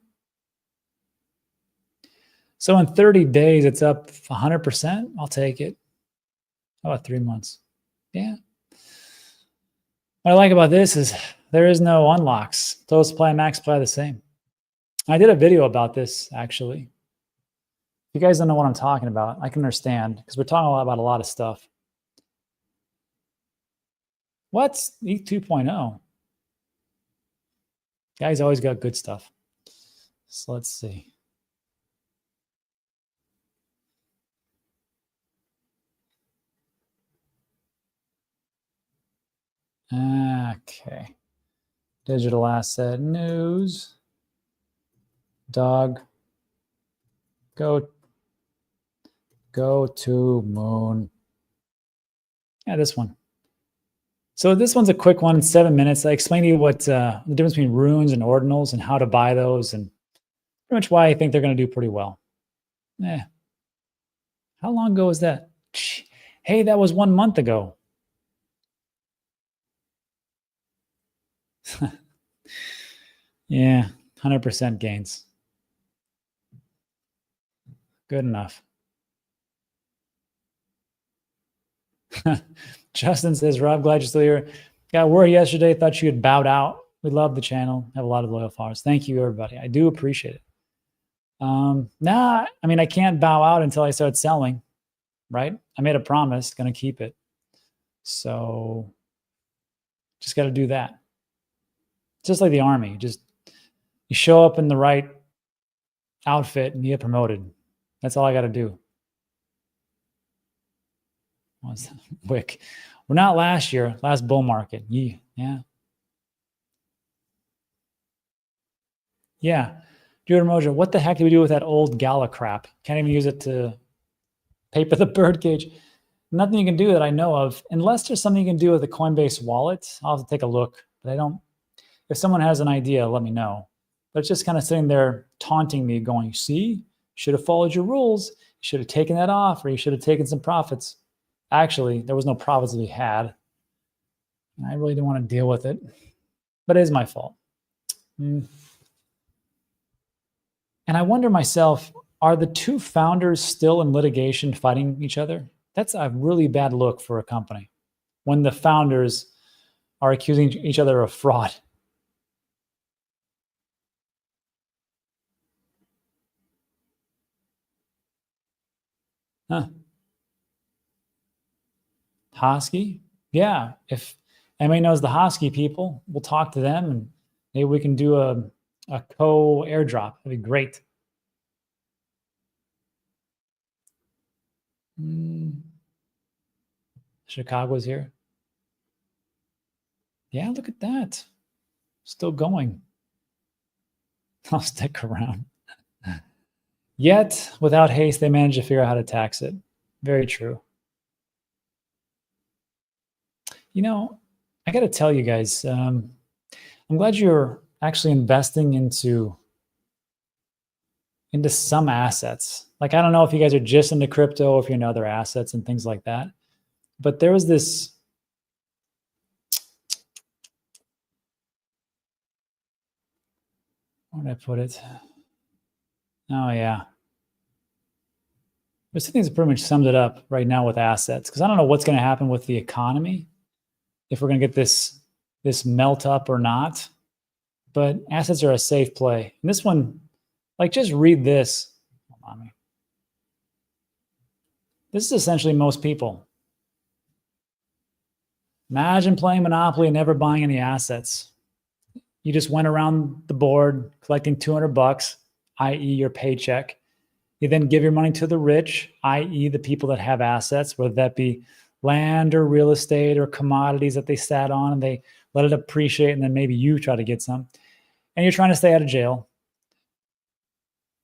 So in 30 days, it's up 100%. I'll take it. How about 3 months? Yeah. What I like about this is there is no unlocks. Total supply and max supply are the same. I did a video about this, actually. If you guys don't know what I'm talking about, I can understand because we're talking about a lot of stuff. What's ETH 2.0? Guys always got good stuff. So let's see. Okay. Digital asset news. Dog. Go to moon. Yeah, this one. So this one's a quick one, 7 minutes. I explain to you what the difference between runes and ordinals and how to buy those and pretty much why I think they're going to do pretty well. How long ago was that? Hey, that was 1 month ago. Yeah, 100% gains. Good enough. Justin says, Rob, glad you're still here. Got worried yesterday, thought you had bowed out. We love the channel, have a lot of loyal followers. Thank you, everybody. I do appreciate it. Nah, I mean, I can't bow out until I start selling, right? I made a promise, going to keep it. So just got to do that. Just like the army, just you show up in the right outfit and you get promoted. That's all I got to do. What's that? Wick. We're not last year, last bull market. Yeah. Yeah. Jordan Mojo, what the heck do we do with that old Gala crap? Can't even use it to paper the birdcage. Nothing you can do that I know of, unless there's something you can do with the Coinbase wallet. I'll have to take a look, but I don't. If someone has an idea, let me know. But it's just kind of sitting there taunting me, going, see, you should have followed your rules. You should have taken that off, or you should have taken some profits. Actually, there was no profits to be had. I really didn't want to deal with it, but it is my fault. And I wonder myself, are the two founders still in litigation fighting each other? That's a really bad look for a company when the founders are accusing each other of fraud. Huh. Hosky? Yeah. If anybody knows the Hosky people, we'll talk to them and maybe we can do a co-airdrop. That'd be great. Chicago's here. Yeah, look at that. Still going. I'll stick around. Yet, without haste, they managed to figure out how to tax it. Very true. You know, I got to tell you guys, I'm glad you're actually investing into some assets. Like, I don't know if you guys are just into crypto or if you're into other assets and things like that. But there was this, where did I put it? Oh, yeah. There's something that pretty much sums it up right now with assets, because I don't know what's going to happen with the economy, if we're going to get this melt up or not. But assets are a safe play. And this one, like, just read this. Hold on. This is essentially most people. Imagine playing Monopoly and never buying any assets. You just went around the board collecting $200, i.e. your paycheck, You then give your money to the rich, i.e. the people that have assets, whether that be land or real estate or commodities that they sat on and they let it appreciate, and then maybe you try to get some. And you're trying to stay out of jail,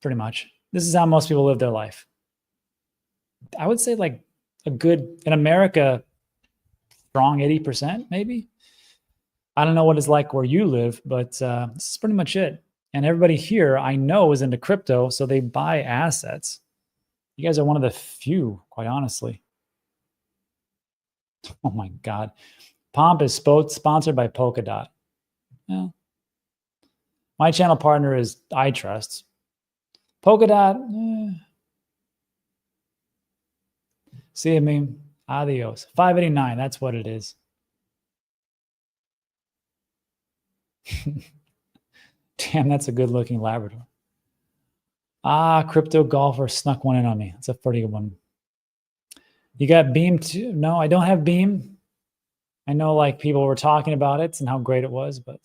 pretty much. This is how most people live their life. I would say like a good, in America, strong 80% maybe. I don't know what it's like where you live, but this is pretty much it. And everybody here I know is into crypto, so they buy assets. You guys are one of the few, quite honestly. Oh my God. Pomp is sponsored by Polkadot. Well, my channel partner is iTRUST. Polkadot, see you, meme. Adios. 589, that's what it is. Damn, that's a good looking Labrador. Crypto golfer snuck one in on me. That's a pretty good one. You got Beam too? No, I don't have Beam. I know like people were talking about it and how great it was, but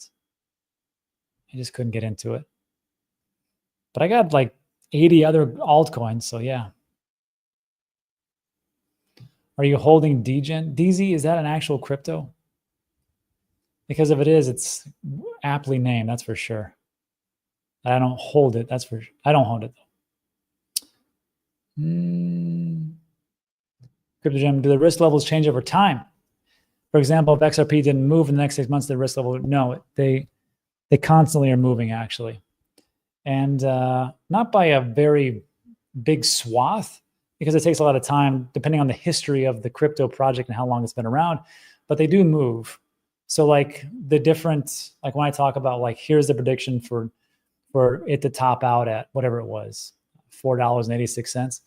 I just couldn't get into it. But I got like 80 other altcoins, so yeah. Are you holding DGen? DZ, is that an actual crypto? Because if it is, it's aptly named, that's for sure. I don't hold it, that's for sure. I don't hold it though. CryptoGem, do the risk levels change over time? For example, if XRP didn't move in the next 6 months, the risk level, no, they constantly are moving actually. And not by a very big swath, because it takes a lot of time depending on the history of the crypto project and how long it's been around, but they do move. So like the different, like when I talk about like, here's the prediction for it to top out at whatever it was, $4.86,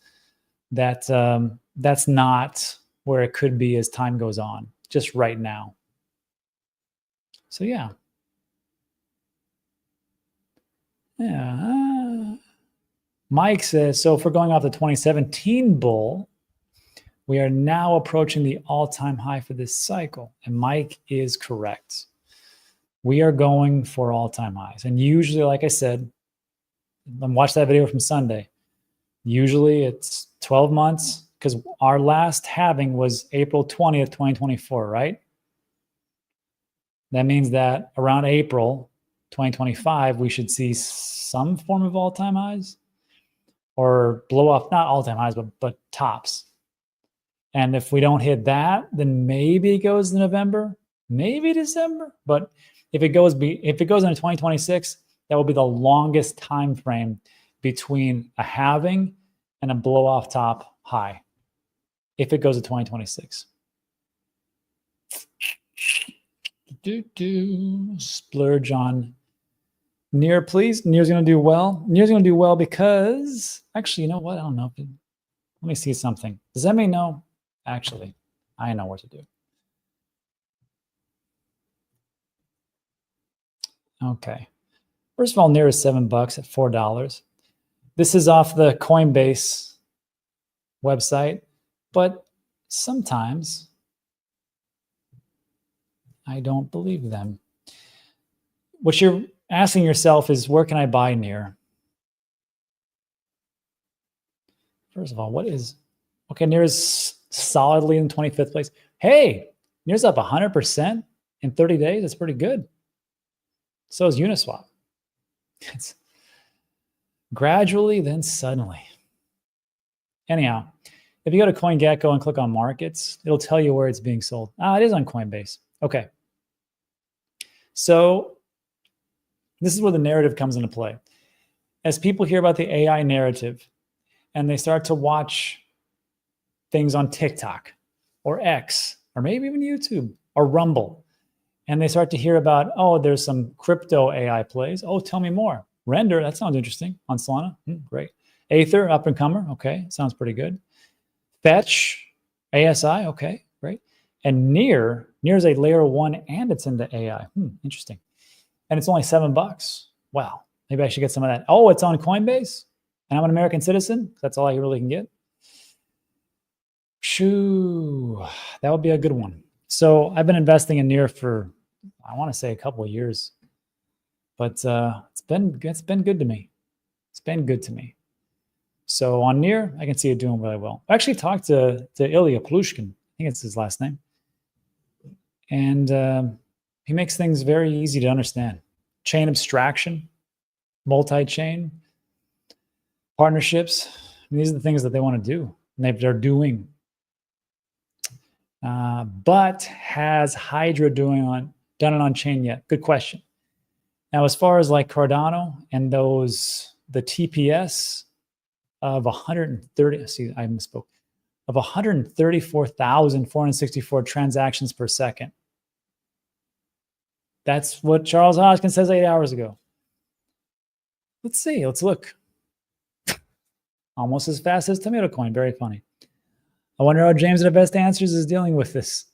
that's not where it could be as time goes on, just right now. So yeah. Yeah. Mike says, so if we're going off the 2017 bull, we are now approaching the all-time high for this cycle. And Mike is correct. We are going for all-time highs. And usually, like I said, watch that video from Sunday. Usually it's 12 months because our last halving was April 20th, 2024, right? That means that around April 2025, we should see some form of all-time highs or blow off, not all-time highs, but tops. And if we don't hit that, then maybe it goes to November, maybe December. But if it goes into 2026, that will be the longest time frame between a halving and a blow off top high. If it goes to 2026. Splurge on Near, please. Near's going to do well. Near's going to do well because, actually, you know what? I don't know. Let me see something. Does that mean no? Actually, I know what to do. Okay. First of all, Near is $7 at $4. This is off the Coinbase website, but sometimes I don't believe them. What you're asking yourself is, where can I buy Near? First of all, what is, okay, Near is solidly in 25th place. Hey, Near's up 100% in 30 days. That's pretty good. So is Uniswap. It's gradually, then suddenly. Anyhow, if you go to CoinGecko and click on markets, it'll tell you where it's being sold. It is on Coinbase. Okay. So this is where the narrative comes into play. As people hear about the AI narrative and they start to watch things on TikTok or X or maybe even YouTube or Rumble, and they start to hear about, oh, there's some crypto AI plays. Oh, tell me more. Render, that sounds interesting. On Solana, great. Aether, up and comer. Okay, sounds pretty good. Fetch, ASI, okay, great. And Near is a layer 1 and it's into AI. Interesting. And it's only $7. Wow, maybe I should get some of that. Oh, it's on Coinbase and I'm an American citizen. That's all I really can get. Shoo, that would be a good one. So I've been investing in Near for, I want to say, a couple of years, but it's been good to me. It's been good to me. So on near, I can see it doing really well. I actually talked to Ilya Plushkin. I think it's his last name. And he makes things very easy to understand. Chain abstraction, multi-chain, partnerships. These are the things that they want to do, and they're doing. But has Hydra done it on chain yet? Good question. Now, as far as like Cardano and the TPS of 130, see, I misspoke, of 134,464 transactions per second. That's what Charles Hoskin says 8 hours ago. Let's see, let's look. Almost as fast as tomatocoin, very funny. I wonder how James at Best Answers is dealing with this.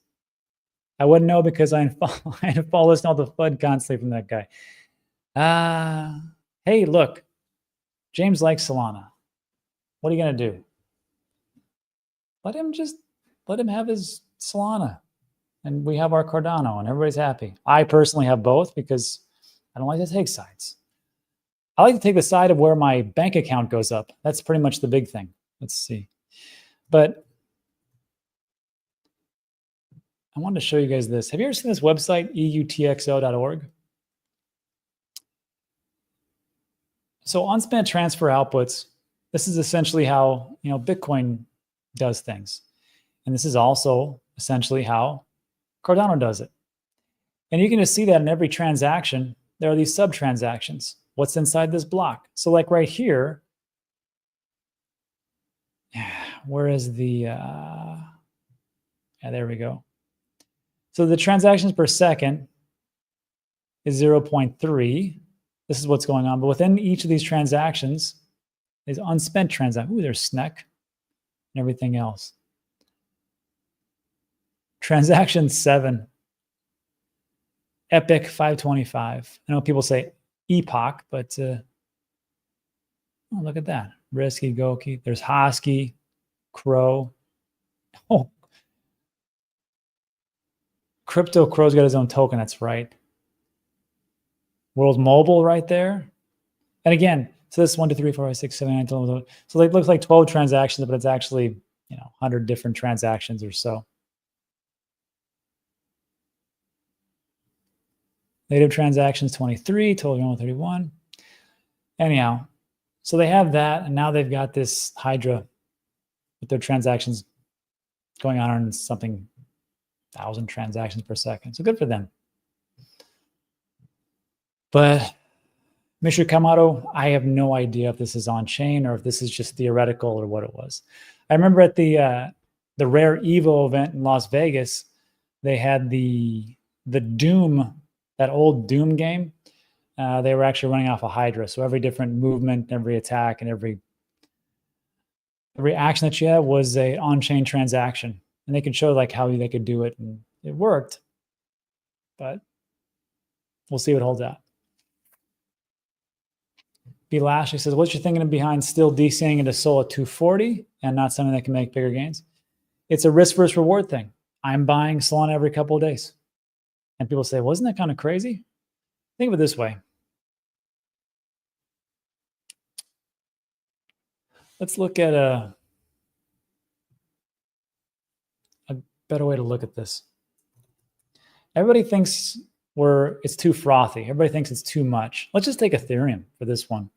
I wouldn't know because I follow listening all the FUD constantly from that guy. Hey, look, James likes Solana. What are you going to do? Let him have his Solana, and we have our Cardano, and everybody's happy. I personally have both because I don't like to take sides. I like to take the side of where my bank account goes up. That's pretty much the big thing. Let's see. But I wanted to show you guys this. Have you ever seen this website, eutxo.org? So unspent transfer outputs, this is essentially how Bitcoin does things. And this is also essentially how Cardano does it. And you can just see that in every transaction, there are these sub-transactions. What's inside this block? So like right here, where is the, there we go. So the transactions per second is 0.3. This is what's going on. But within each of these transactions is unspent transactions. Ooh, there's SNEC and everything else. Transaction 7. Epic 525. I know people say Epoch, but oh, look at that. Risky, Goki. There's Hosky, Crow. Oh, Crypto Crow's got his own token. That's right. World Mobile right there. And again, so this 1, 2, 3, 4, 5, 6, 7, 8, 12. So it looks like 12 transactions, but it's actually 100 different transactions or so. Native transactions 23, total 131. Anyhow, so they have that, and now they've got this Hydra with their transactions going on something 1,000 transactions per second. So good for them. But Mr. Kamato, I have no idea if this is on chain or if this is just theoretical or what it was. I remember at the Rare Evo event in Las Vegas, they had the Doom, that old Doom game. They were actually running off a Hydra. So every different movement, every attack, and every action that you had was a on-chain transaction. And they could show like how they could do it, and it worked. But we'll see what holds out. B. Lashley says, what's your thinking behind still DCing into SOL at 240 and not something that can make bigger gains? It's a risk versus reward thing. I'm buying Solana every couple of days. And people say, wasn't that kind of crazy? Think of it this way. Let's look at a better way to look at this. Everybody thinks it's too frothy. Everybody thinks it's too much. Let's just take Ethereum for this one.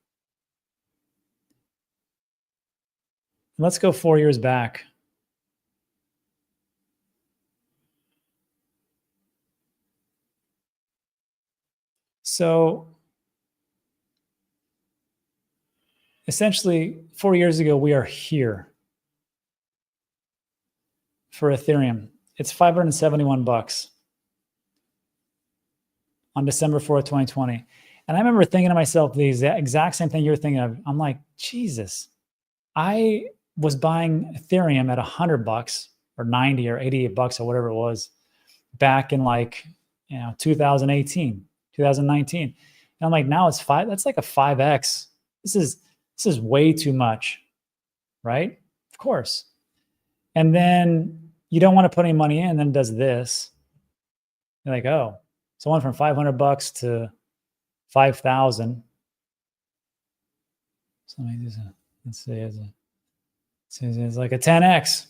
Let's go 4 years back. So essentially 4 years ago, we are here for Ethereum. It's 571 bucks on December 4th, 2020. And I remember thinking to myself the exact same thing you're thinking of. I'm like, Jesus, I was buying Ethereum at 100 bucks or 90 or 88 bucks or whatever it was back in like, 2018, 2019. And I'm like, now it's that's like a 5X. This is way too much, right? Of course. And then you don't want to put any money in, then it does this. You're like, oh, so I went from 500 bucks to 5,000. So let me do let's see, it's like a 10x,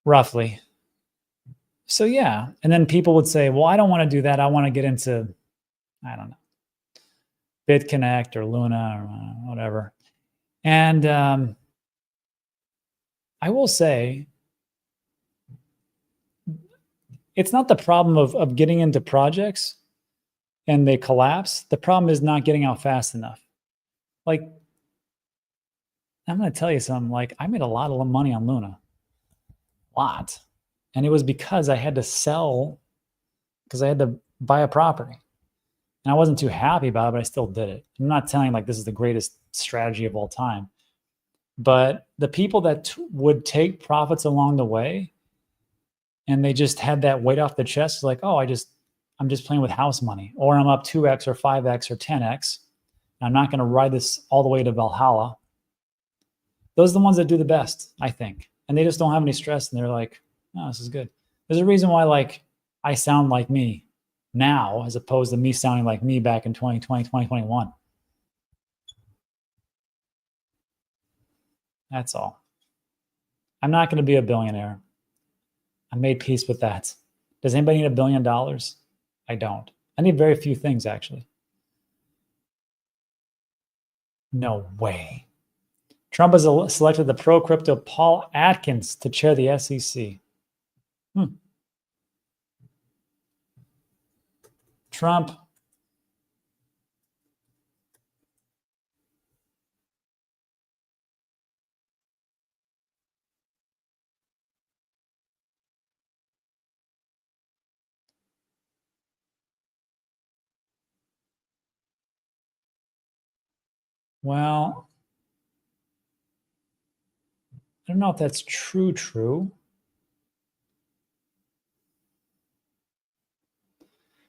roughly. So yeah, and then people would say, well, I don't want to do that. I want to get into, I don't know, BitConnect or Luna or whatever. And I will say, it's not the problem of getting into projects and they collapse. The problem is not getting out fast enough. Like, I'm going to tell you something. Like, I made a lot of money on Luna. A lot. And it was because I had to sell, because I had to buy a property. And I wasn't too happy about it, but I still did it. I'm not telling like this is the greatest strategy of all time. But the people that would take profits along the way, and they just had that weight off the chest, like, oh, I'm just playing with house money, or I'm up 2x or 5x or 10x. And I'm not going to ride this all the way to Valhalla. Those are the ones that do the best, I think. And they just don't have any stress. And they're like, oh, this is good. There's a reason why like I sound like me now, as opposed to me sounding like me back in 2020, 2021. That's all. I'm not going to be a billionaire. I made peace with that. Does anybody need $1 billion? I don't. I need very few things, actually. No way. Trump has selected the pro-crypto Paul Atkins to chair the SEC. Trump. Well, I don't know if that's true.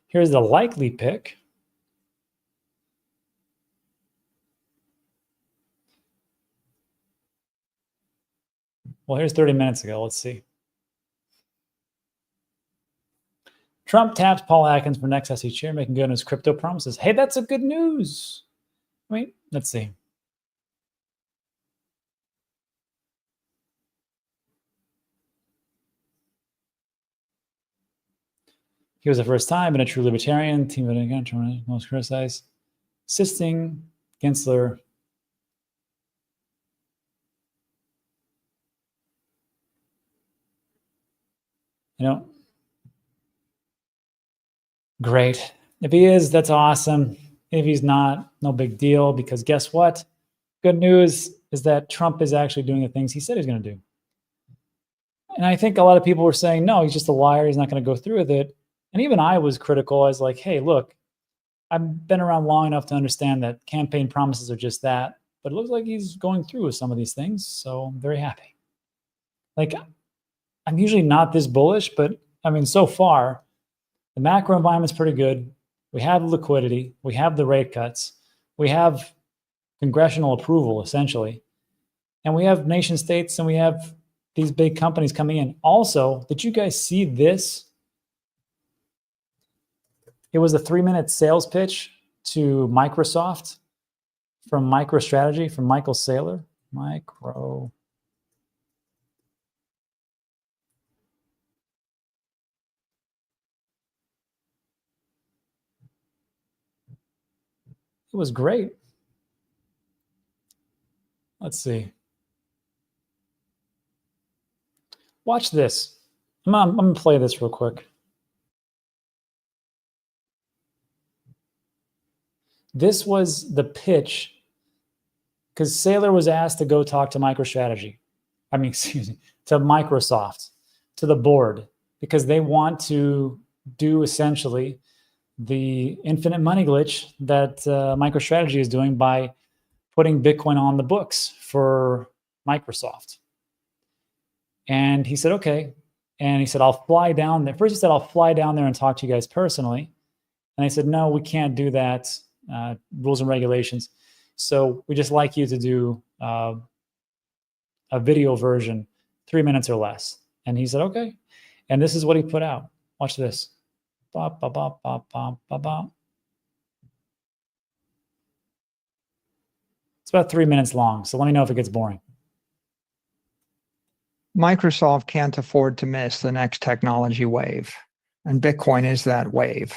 Here's the likely pick. Well, here's 30 minutes ago. Let's see. Trump taps Paul Atkins for next SEC chair, making good on his crypto promises. Hey, that's a good news. Wait, let's see. He was the first time in a true libertarian team of again, most criticized, assisting Gensler. You know, great. If he is, that's awesome. If he's not, no big deal, because guess what? Good news is that Trump is actually doing the things he said he's going to do. And I think a lot of people were saying, no, he's just a liar. He's not going to go through with it. And even I was critical. I was like, hey, look, I've been around long enough to understand that campaign promises are just that. But it looks like he's going through with some of these things. So I'm very happy. Like, I'm usually not this bullish, but I mean, so far, the macro environment's pretty good. We have liquidity. We have the rate cuts. We have congressional approval, essentially. And we have nation states, and we have these big companies coming in. Also, did you guys see this? It was a 3-minute sales pitch to Microsoft from MicroStrategy, from Michael Saylor. Micro. It was great. Let's see. Watch this. I'm going to play this real quick. This was the pitch, because Saylor was asked to go talk to MicroStrategy. I mean, excuse me, to Microsoft, to the board, because they want to do essentially the infinite money glitch that MicroStrategy is doing by putting Bitcoin on the books for Microsoft. And he said, okay. And he said, I'll fly down there. First, he said, I'll fly down there and talk to you guys personally. And I said, no, we can't do that. Rules and regulations. So we just like you to do a video version, 3 minutes or less. And he said, okay. And this is what he put out. Watch this. Bop, bop, bop, bop, bop, bop, bop. It's about 3 minutes long, so let me know if it gets boring. Microsoft can't afford to miss the next technology wave, and Bitcoin is that wave.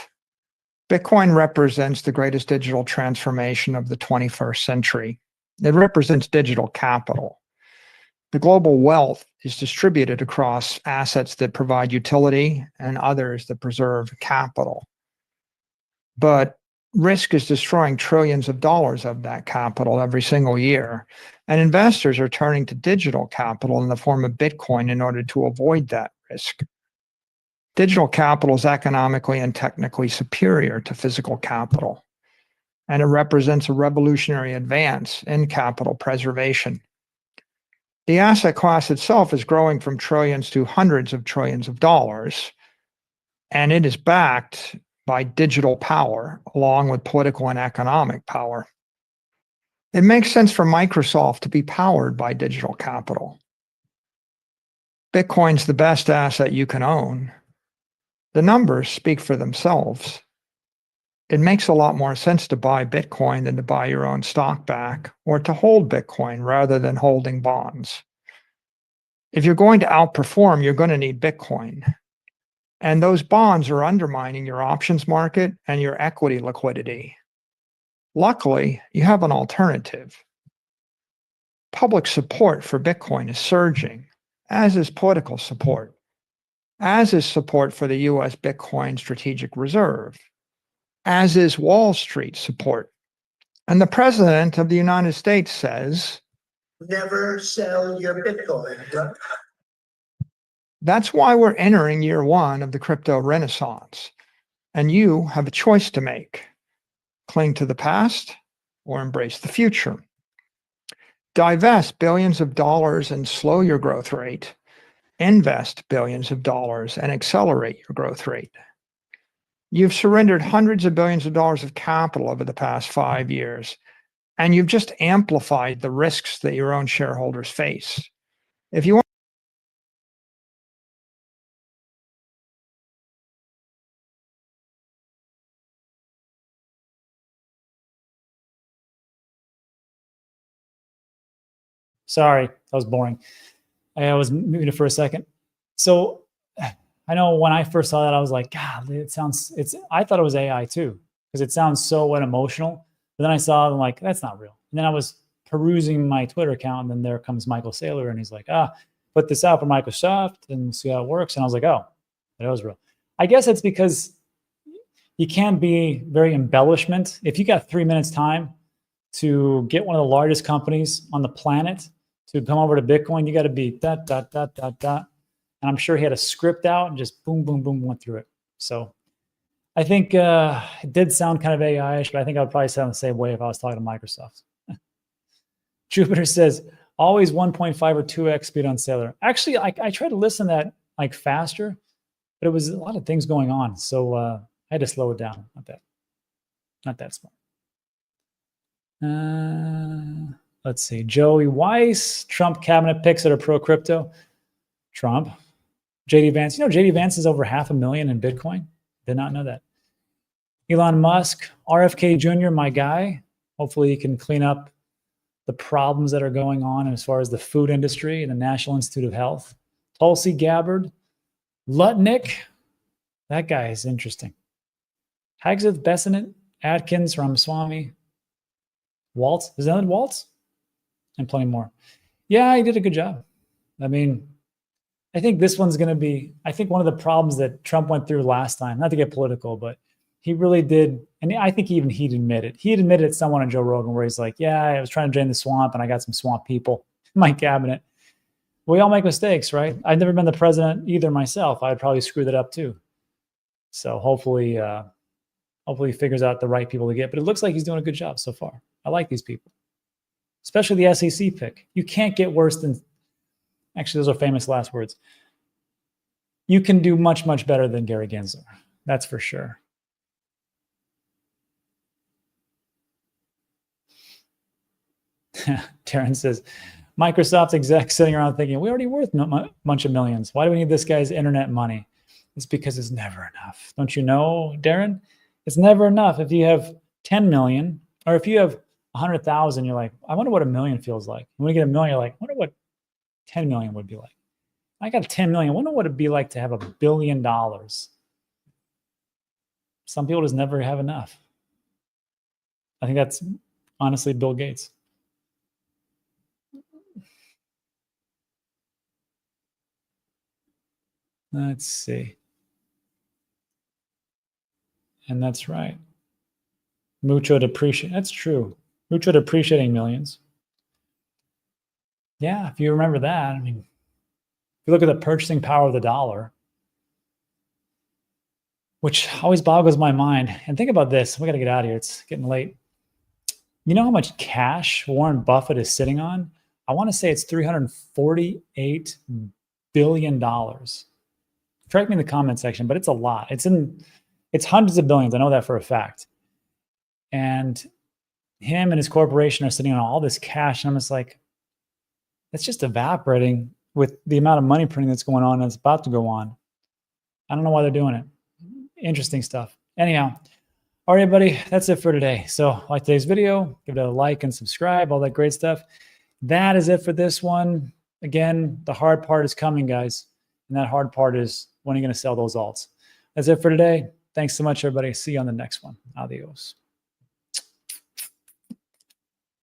Bitcoin represents the greatest digital transformation of the 21st century. It represents digital capital. The global wealth is distributed across assets that provide utility and others that preserve capital. But risk is destroying trillions of dollars of that capital every single year. And investors are turning to digital capital in the form of Bitcoin in order to avoid that risk. Digital capital is economically and technically superior to physical capital, and it represents a revolutionary advance in capital preservation. The asset class itself is growing from trillions to hundreds of trillions of dollars, and it is backed by digital power along with political and economic power. It makes sense for Microsoft to be powered by digital capital. Bitcoin's the best asset you can own. The numbers speak for themselves. It makes a lot more sense to buy Bitcoin than to buy your own stock back or to hold Bitcoin rather than holding bonds. If you're going to outperform, you're going to need Bitcoin. And those bonds are undermining your options market and your equity liquidity. Luckily, you have an alternative. Public support for Bitcoin is surging, as is political support, as is support for the US Bitcoin Strategic Reserve, as is Wall Street support. And the President of the United States says, never sell your Bitcoin. That's why we're entering year one of the crypto renaissance. And you have a choice to make. Cling to the past or embrace the future. Divest billions of dollars and slow your growth rate. Invest billions of dollars and accelerate your growth rate. You've surrendered hundreds of billions of dollars of capital over the past 5 years, and you've just amplified the risks that your own shareholders face. If you want Sorry, that was boring. I was muted for a second. So I know when I first saw that, I was like, God, I thought it was AI too, because it sounds so unemotional. But then I saw it, I'm like, that's not real. And then I was perusing my Twitter account, and then there comes Michael Saylor, and he's like, put this out for Microsoft and see how it works. And I was like, oh, it was real. I guess it's because you can't be very embellishment. If you got 3 minutes time to get one of the largest companies on the planet to come over to Bitcoin, you got to be ... And I'm sure he had a script out and just boom, boom, boom, went through it. So I think it did sound kind of AI-ish, but I think I would probably sound the same way if I was talking to Microsoft. Jupiter says, always 1.5 or 2x speed on Sailor. Actually, I tried to listen to that like faster, but it was a lot of things going on. So I had to slow it down. Not that smart. Let's see. Joey Weiss, Trump cabinet picks that are pro-crypto. Trump. JD Vance. You know, JD Vance is over 500,000 in Bitcoin. Did not know that. Elon Musk, RFK Jr., my guy. Hopefully he can clean up the problems that are going on as far as the food industry and the National Institute of Health. Tulsi Gabbard. Lutnick. That guy is interesting. Hagseth Bessenet. Atkins, Ramaswamy. Waltz. Is that Waltz? And plenty more. Yeah, he did a good job. I mean, I think this one's going to be, I think one of the problems that Trump went through last time, not to get political, but he really did, and I think even he'd admit it. He had admitted it to someone on Joe Rogan where he's like, yeah, I was trying to drain the swamp and I got some swamp people in my cabinet. We all make mistakes, right? I've never been the president either myself. I'd probably screw that up too. So hopefully he figures out the right people to get, but it looks like he's doing a good job so far. I like these people, especially the SEC pick. You can't get worse than, actually, those are famous last words. You can do much, much better than Gary Gensler. That's for sure. Terrence says, Microsoft execs sitting around thinking, we're already worth a bunch of millions. Why do we need this guy's internet money? It's because it's never enough. Don't you know, Darren? It's never enough. If you have 10 million, or if you have 100,000, you're like, I wonder what a million feels like. When you get a million, you're like, I wonder what 10 million would be like. I got 10 million. I wonder what it'd be like to have $1 billion. Some people just never have enough. I think that's honestly Bill Gates. Let's see. And that's right. Mucho depreciate. That's true. Mucho depreciating millions. Yeah, if you remember that, I mean, if you look at the purchasing power of the dollar, which always boggles my mind. And think about this. We got to get out of here. It's getting late. You know how much cash Warren Buffett is sitting on? I want to say it's $348 billion. Correct me in the comment section, but it's a lot. It's hundreds of billions. I know that for a fact. And him and his corporation are sitting on all this cash. And I'm just like, it's just evaporating with the amount of money printing that's going on and it's about to go on. I don't know why they're doing it. Interesting stuff. Anyhow, all right, everybody, that's it for today. So like today's video, give it a like and subscribe, all that great stuff. That is it for this one. Again, the hard part is coming, guys. And that hard part is when are you going to sell those alts? That's it for today. Thanks so much, everybody. See you on the next one. Adios.